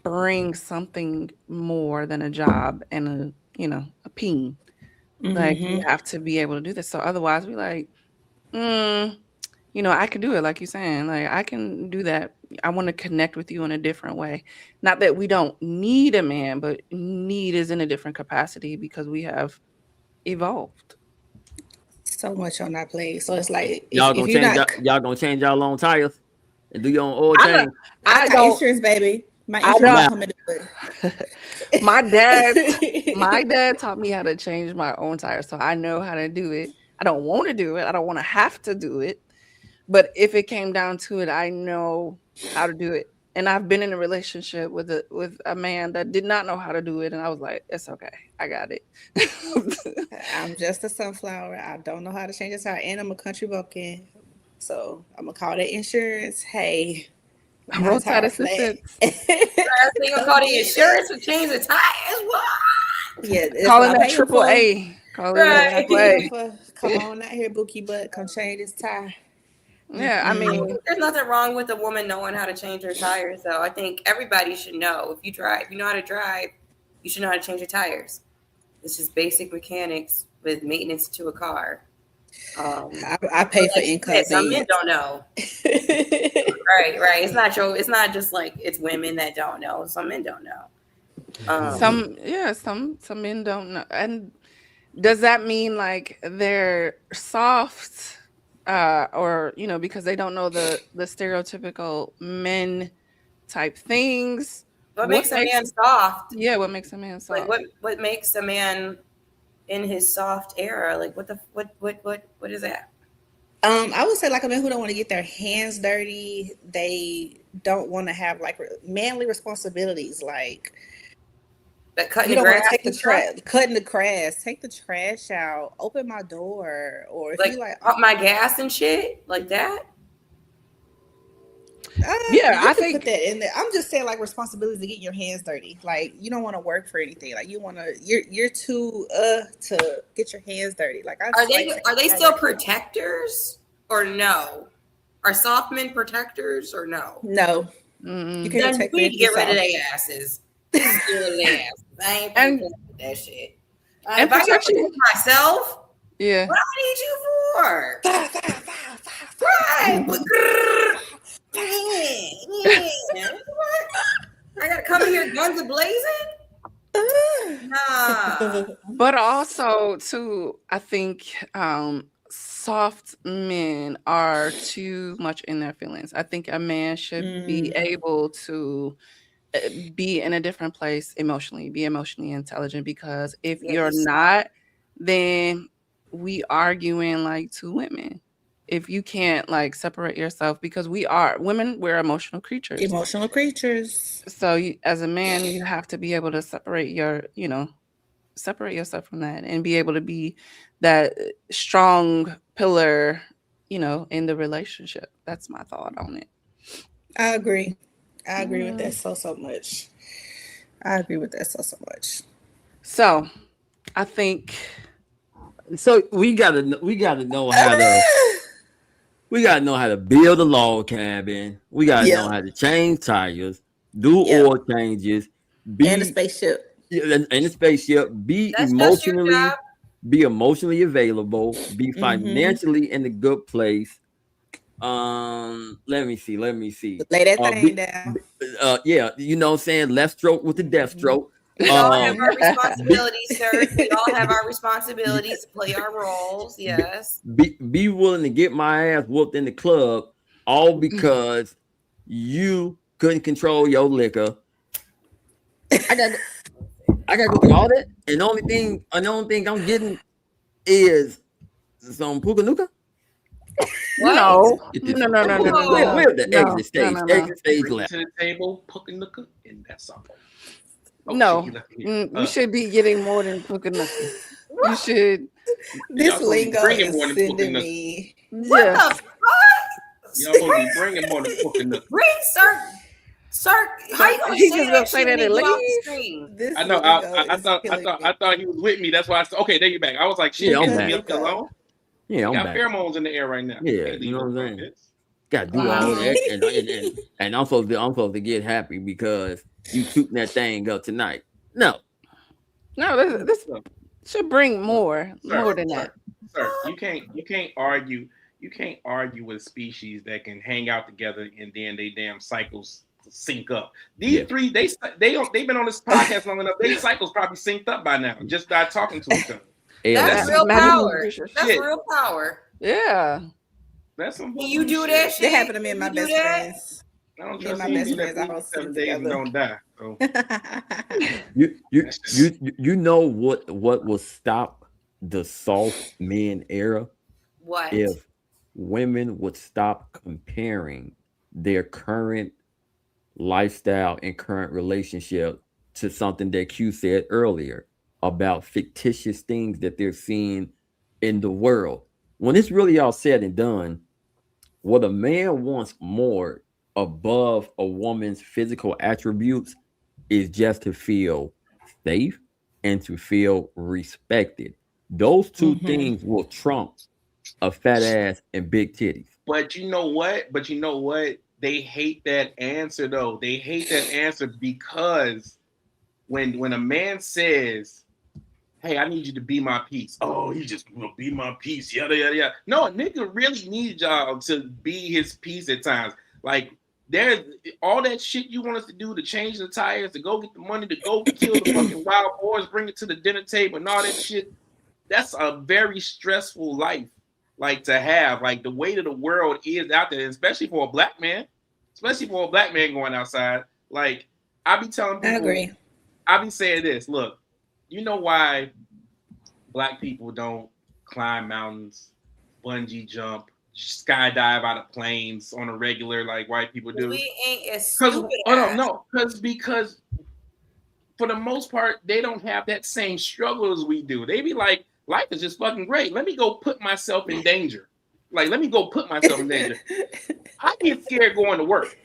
bring something more than a job and a peen. Like you Mhm. have to be able to do this. So otherwise, we like, mm, I can do it, like you're saying. Like, I can do that. I want to connect with you in a different way. Not that we don't need a man, but need is in a different capacity because we have evolved. So much on our plate. So it's like Y'all if gonna you're change not, y'all gonna change y'all own tires and do your own oil I don't. change. I I got don't. insurance, baby. My I insurance gonna Nah, come into don't. my dad. My it. dad taught me how to change my own tires, so I know how to do it. I don't want to do it. I don't want to have to do it. But if it came down to it, I know how to do it. And I've been in a relationship with a man that did not know how to do it, and I was like, "It's okay, I got it." I'm just a sunflower. I don't know how to change a tire, and I'm a country bumpkin. So I'm gonna call that insurance. Hey, my Roadside tire flat. assistance, they gonna call Come the get it. insurance to change the tires. What? Yeah, that's what calling I that pay them triple for. A, calling That's that what I triple pay them Right. A. for. Come on out here, Bookie Butt. Come change this tire. Yeah, I I Mm-mm. mean, think there's nothing wrong with a woman knowing how to change her tires, though. I think everybody should know. If you know how to drive, you should know how to change your tires. It's just basic mechanics with maintenance to a car. I pay for like you said, some men inconvenience. don't know. Right. It's not just like it's women that don't know. Some men don't know. Some men don't know. And does that mean like they're soft, or because they don't know the stereotypical men type things? What What makes a makes man soft? what makes a man Like soft? what makes a man in his soft era? Like what is that? I would say like a man who don't want to get their hands dirty. They don't want to have like manly responsibilities. Like Like cutting you the don't want grass to take the and stuff? trash, cutting the grass, take the trash out, open my door, or if Like you like, pump my gas and shit like that? Yeah, you I can put think that in there. I'm just saying like responsibilities to get your hands dirty. Like you don't want to work for anything. Like you want to, you're too to get your hands dirty. Like I Are just like they saying, are they still protectors or no? Are soft men protectors or no? no. You can't Then protect we me need if to you're get rid of soft. their asses. Just get rid of their asses. I ain't paying and for that shit. and If I can protection. protect myself, Yeah. what do I need you for? Fire. Right. But yeah. What? I gotta come in here guns a blazing? Nah. But also too, I think soft men are too much in their feelings. I think a man should be able to be in a different place emotionally, be emotionally intelligent, because if Yeah, you're he's not, then we arguing like two women. If you can't like separate yourself, because we're emotional creatures. Emotional creatures. So as a man, you have to be able to separate yourself from that and be able to be that strong pillar, in the relationship. That's my thought on it. I agree. I agree with that Mm. so much. I agree with that so much. So I think So we gotta know how to build a log cabin. We gotta know Yeah. how to change tires, do Yep. oil changes, And a be spaceship. in the spaceship, that's just your job. be emotionally available, be Mm-hmm. financially in a good place. Let me see. Lay that thing Be, down. yeah, you know what I'm saying? Left stroke with the death Mm-hmm. stroke. We all have our Be, responsibilities, sir. We all have our responsibilities to play our roles. Yes. be willing to get my ass whooped in the club, all because you couldn't control your liquor. I got to go through all that, and the only thing I'm getting is some puka nuka. What? no, Get this no, one. no, no, no, no, Oh. We're at the no, exit no, stage. no, no, Exit stage Bring it left. to the table, Pukanuka, and that's all. Oh, no. shit, he left here. We should be getting more than Pukanuka. You should, This Y'all supposed to be lingo bringing is more than sending Pukanuka. me. What yeah. the fuck? Y'all supposed to be bringing more than Pukanuka. Bring sir. How you gonna He say just gonna that say shit when that he and get off the leave. screen? This I know. lingo I is killing me. I thought he was with me. That's why I said, okay, there you back. I was like, shit, Yeah, I'm leave me back. alone. Yeah, You I'm got back. pheromones in the air right now. Yeah, Can't leave you know no what I'm saying. comments. Got to do all that, and I'm supposed to get happy because you tooting that thing up tonight. No, No, this So, should bring more sir, than that. sir, you can't argue. You can't argue with species that can hang out together and then they damn cycles sync up. These three, they've been on this podcast long enough. They cycles probably synced up by now, just by talking to each other. That's real power. That's shit. real power. Yeah. That's some Can you do shit. that shit? That happened to me and my Can you do best that? friends. I don't Me and trust my anything best that friends, I lives was 7 sitting days and together. don't die. So you know what will stop the soft men era What? if women would stop comparing their current lifestyle and current relationship to something that Q said earlier about fictitious things that they're seeing in the world. When it's really all said and done, what a man wants more above a woman's physical attributes is just to feel safe and to feel respected. Those two things will trump a fat ass and big titties. But you know what? They hate that answer though. They hate that answer because when a man says, hey, I need you to be my peace. Oh, you just be my peace. Yada yada yada. No, a nigga really needs y'all to be his peace at times. Like there's all that shit you want us to do to change the tires, to go get the money, to go kill the fucking wild boars, bring it to the dinner table, and all that shit. That's a very stressful life, like to have. Like the weight of the world is out there, especially for a black man, going outside. Like I be telling I people, agree. I be saying this. Look, you know why black people don't climb mountains, bungee jump, skydive out of planes on a regular like white people do? We ain't as Because stupid because for the most part they don't have that same struggle as we do. They be like, life is just fucking great. Let me go put myself in danger. Like let me go put myself in danger. I get scared going to work.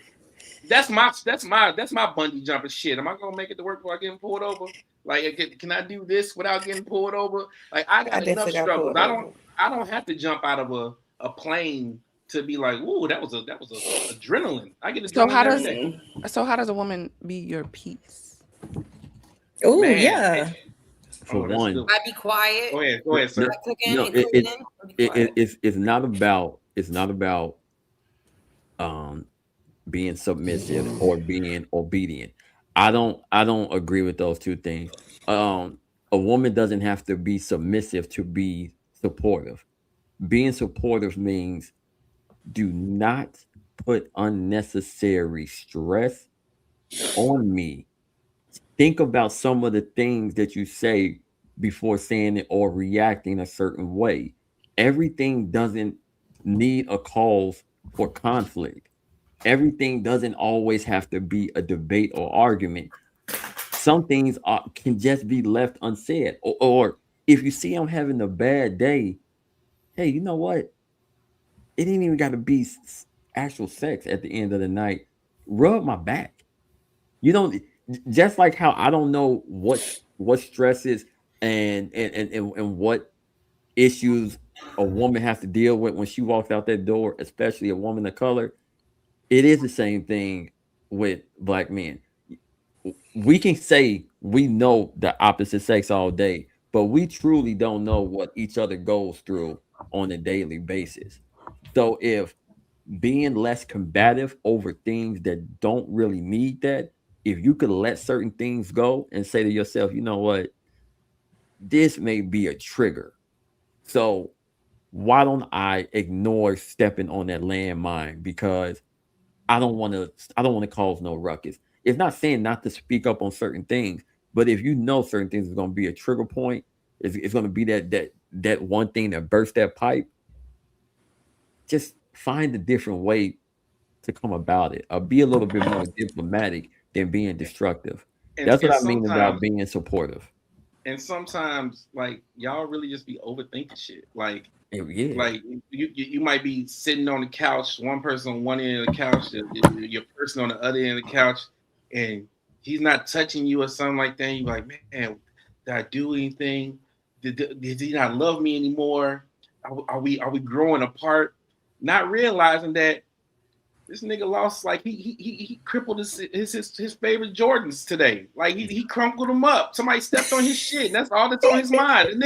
That's my bungee jumping shit. Am I gonna make it to work without getting pulled over? Like, can I do this without getting pulled over? Like, I got enough definitely got struggles. pulled over. I don't have to jump out of a plane to be like, ooh, that was a adrenaline. I get So adrenaline how every does day. a woman be your peace? Oh Man, yeah. For that's one, good. I be quiet. Go ahead, sir. Like cooking no, and cleaning. I be quiet. it's not about um being submissive or being obedient. I don't agree with those two things. A woman doesn't have to be submissive to be supportive. Being supportive means do not put unnecessary stress on me. Think about some of the things that you say before saying it or reacting a certain way. Everything doesn't need a cause for conflict. Everything doesn't always have to be a debate or argument. Some things can just be left unsaid. Or if you see I'm having a bad day, hey, you know what? It ain't even got to be actual sex at the end of the night. Rub my back. You don't just like how I don't know what stresses and what issues a woman has to deal with when she walks out that door, especially a woman of color. It is the same thing with black men. We can say we know the opposite sex all day, but we truly don't know what each other goes through on a daily basis. So if being less combative over things that don't really need that, if you could let certain things go and say to yourself, you know what, this may be a trigger. So why don't I ignore stepping on that landmine because I don't want to cause no ruckus. It's not saying not to speak up on certain things, but if you know certain things is going to be a trigger point, it's going to be that one thing that bursts that pipe. Just find a different way to come about it, or be a little bit more diplomatic than being destructive. And, That's what and I mean about sometimes being supportive. like y'all really just be overthinking shit. Yeah, Like you might be sitting on the couch, one person on one end of the couch, your person on the other end of the couch, and he's not touching you or something like that. You're like, man, did I do anything? Did he not love me anymore? Are we growing apart? Not realizing that this nigga lost, like he crippled his favorite Jordans today. Like he crumpled them up. Somebody stepped on his shit. And that's all that's on his mind. The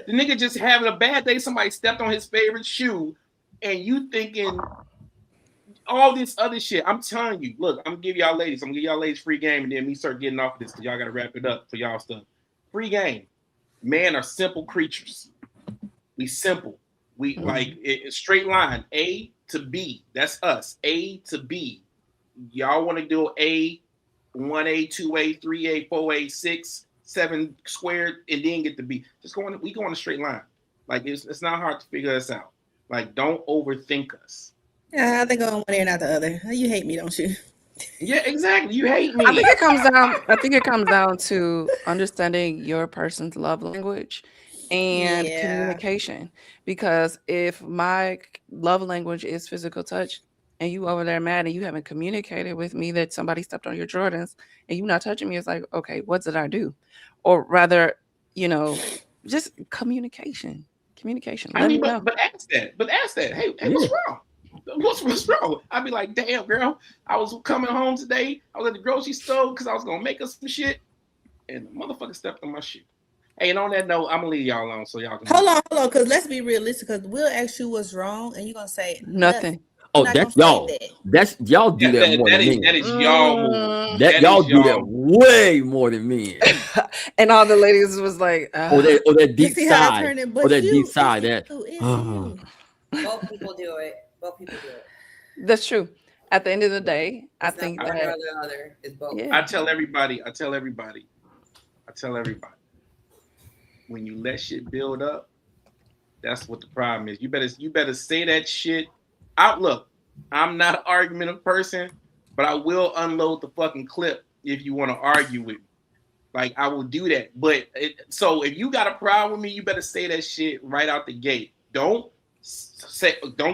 nigga just having a bad day. Somebody stepped on his favorite shoe, and you thinking all this other shit. I'm telling you, look, I'm gonna give y'all ladies free game, and then me start getting off of this because y'all gotta wrap it up for y'all stuff. Free game. Men are simple creatures. We simple. We like it, straight line. A to B. That's us. A to B. Y'all want to do A, 1A, 2A, 3A, 4A, 6, 7 squared, and then get to B. We go on a straight line. Like it's not hard to figure this out. Like, don't overthink us. Yeah, I think on one ear, not the other. You hate me, don't you? Yeah, exactly. You hate me. I think it comes down to understanding your person's love language and Yeah. communication. Because if my love language is physical touch and you over there mad and you haven't communicated with me that somebody stepped on your Jordans and you not touching me, it's like, okay, what did I do? Or rather, just communication. Communication. I Let mean, me know. but ask that. But ask that. Hey, yeah, what's wrong? What's wrong? I'd be like, damn, girl, I was coming home today. I was at the grocery store because I was gonna make us some shit, and the motherfucker stepped on my shoe. Hey, and on that note, I'm gonna leave y'all alone so y'all can Hold on, because let's be realistic. Because we'll ask you what's wrong, and you're gonna say Nothing. You're Oh, not that's gonna say y'all. that. That's y'all do that more than men. that is y'all move. That y'all is do that y'all way more than men. And all the ladies was like, Or that You deep see how I sigh. turn it? Or But that deep you, sigh. That it's you. Both people do it. Both people do it. that's true. At the end of the day, I It's not think one or that, the other. It's both. yeah. I tell everybody, when you let shit build up, that's what the problem is. You better say that shit out. Look, I'm not an argumentative person, but I will unload the fucking clip if you want to argue with me. Like I will do that. But so if you got a problem with me, you better say that shit right out the gate. Don't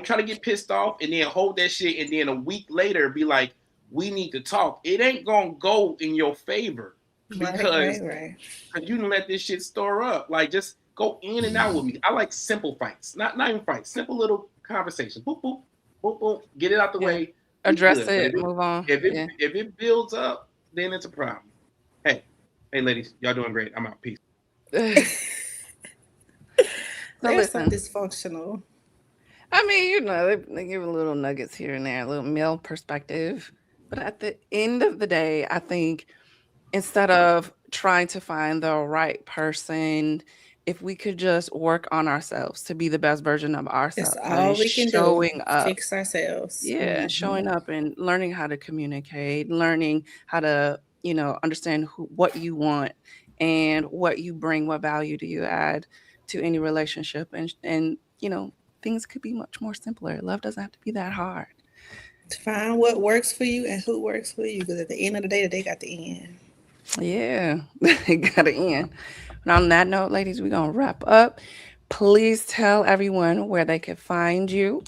try to get pissed off and then hold that shit and then a week later be like, we need to talk. It ain't gonna go in your favor because Right. you didn't let this shit store up. Like just go in and out with me. I like simple fights, not even fights, simple little conversations. Boop boop boop boop. Get it out the Yeah. way. We Address good. But it, move on. if it builds up, then it's a problem. Hey, ladies, y'all doing great. I'm out. Peace. So They're so listen, dysfunctional. I mean, they give little nuggets here and there, a little male perspective. But at the end of the day, I think instead of trying to find the right person, if we could just work on ourselves to be the best version of That's ourselves all and we can do. showing up. Fix ourselves. Yeah, showing up and learning how to communicate, learning how to, understand what you want and what you bring, what value do you add to any relationship, and things could be much more simpler. Love doesn't have to be that hard. Find what works for you and who works for you. Because at the end of the day, they got the end. Yeah, it got to end. And on that note, ladies, we're gonna wrap up. Please tell everyone where they can find you.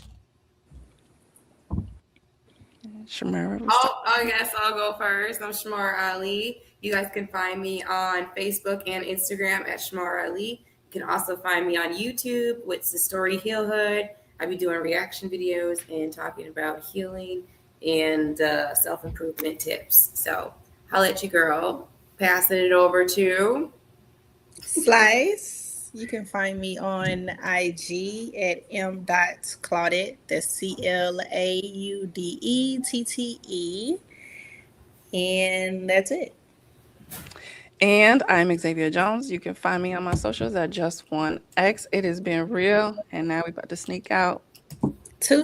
Shamara, we start. I guess I'll go first. I'm Shamar Ali. You guys can find me on Facebook and Instagram at Shamar Ali. You can also find me on YouTube with the Story Heal Hood. I'll be doing reaction videos and talking about healing and self-improvement tips. So I'll let you girl. Passing it over to Slice. You can find me on IG at m.claudette. That's CLAUDETTE. And that's it. And I'm Xavier Jones. You can find me on my socials at Just One X. It has been real, and now we're about to sneak out. Two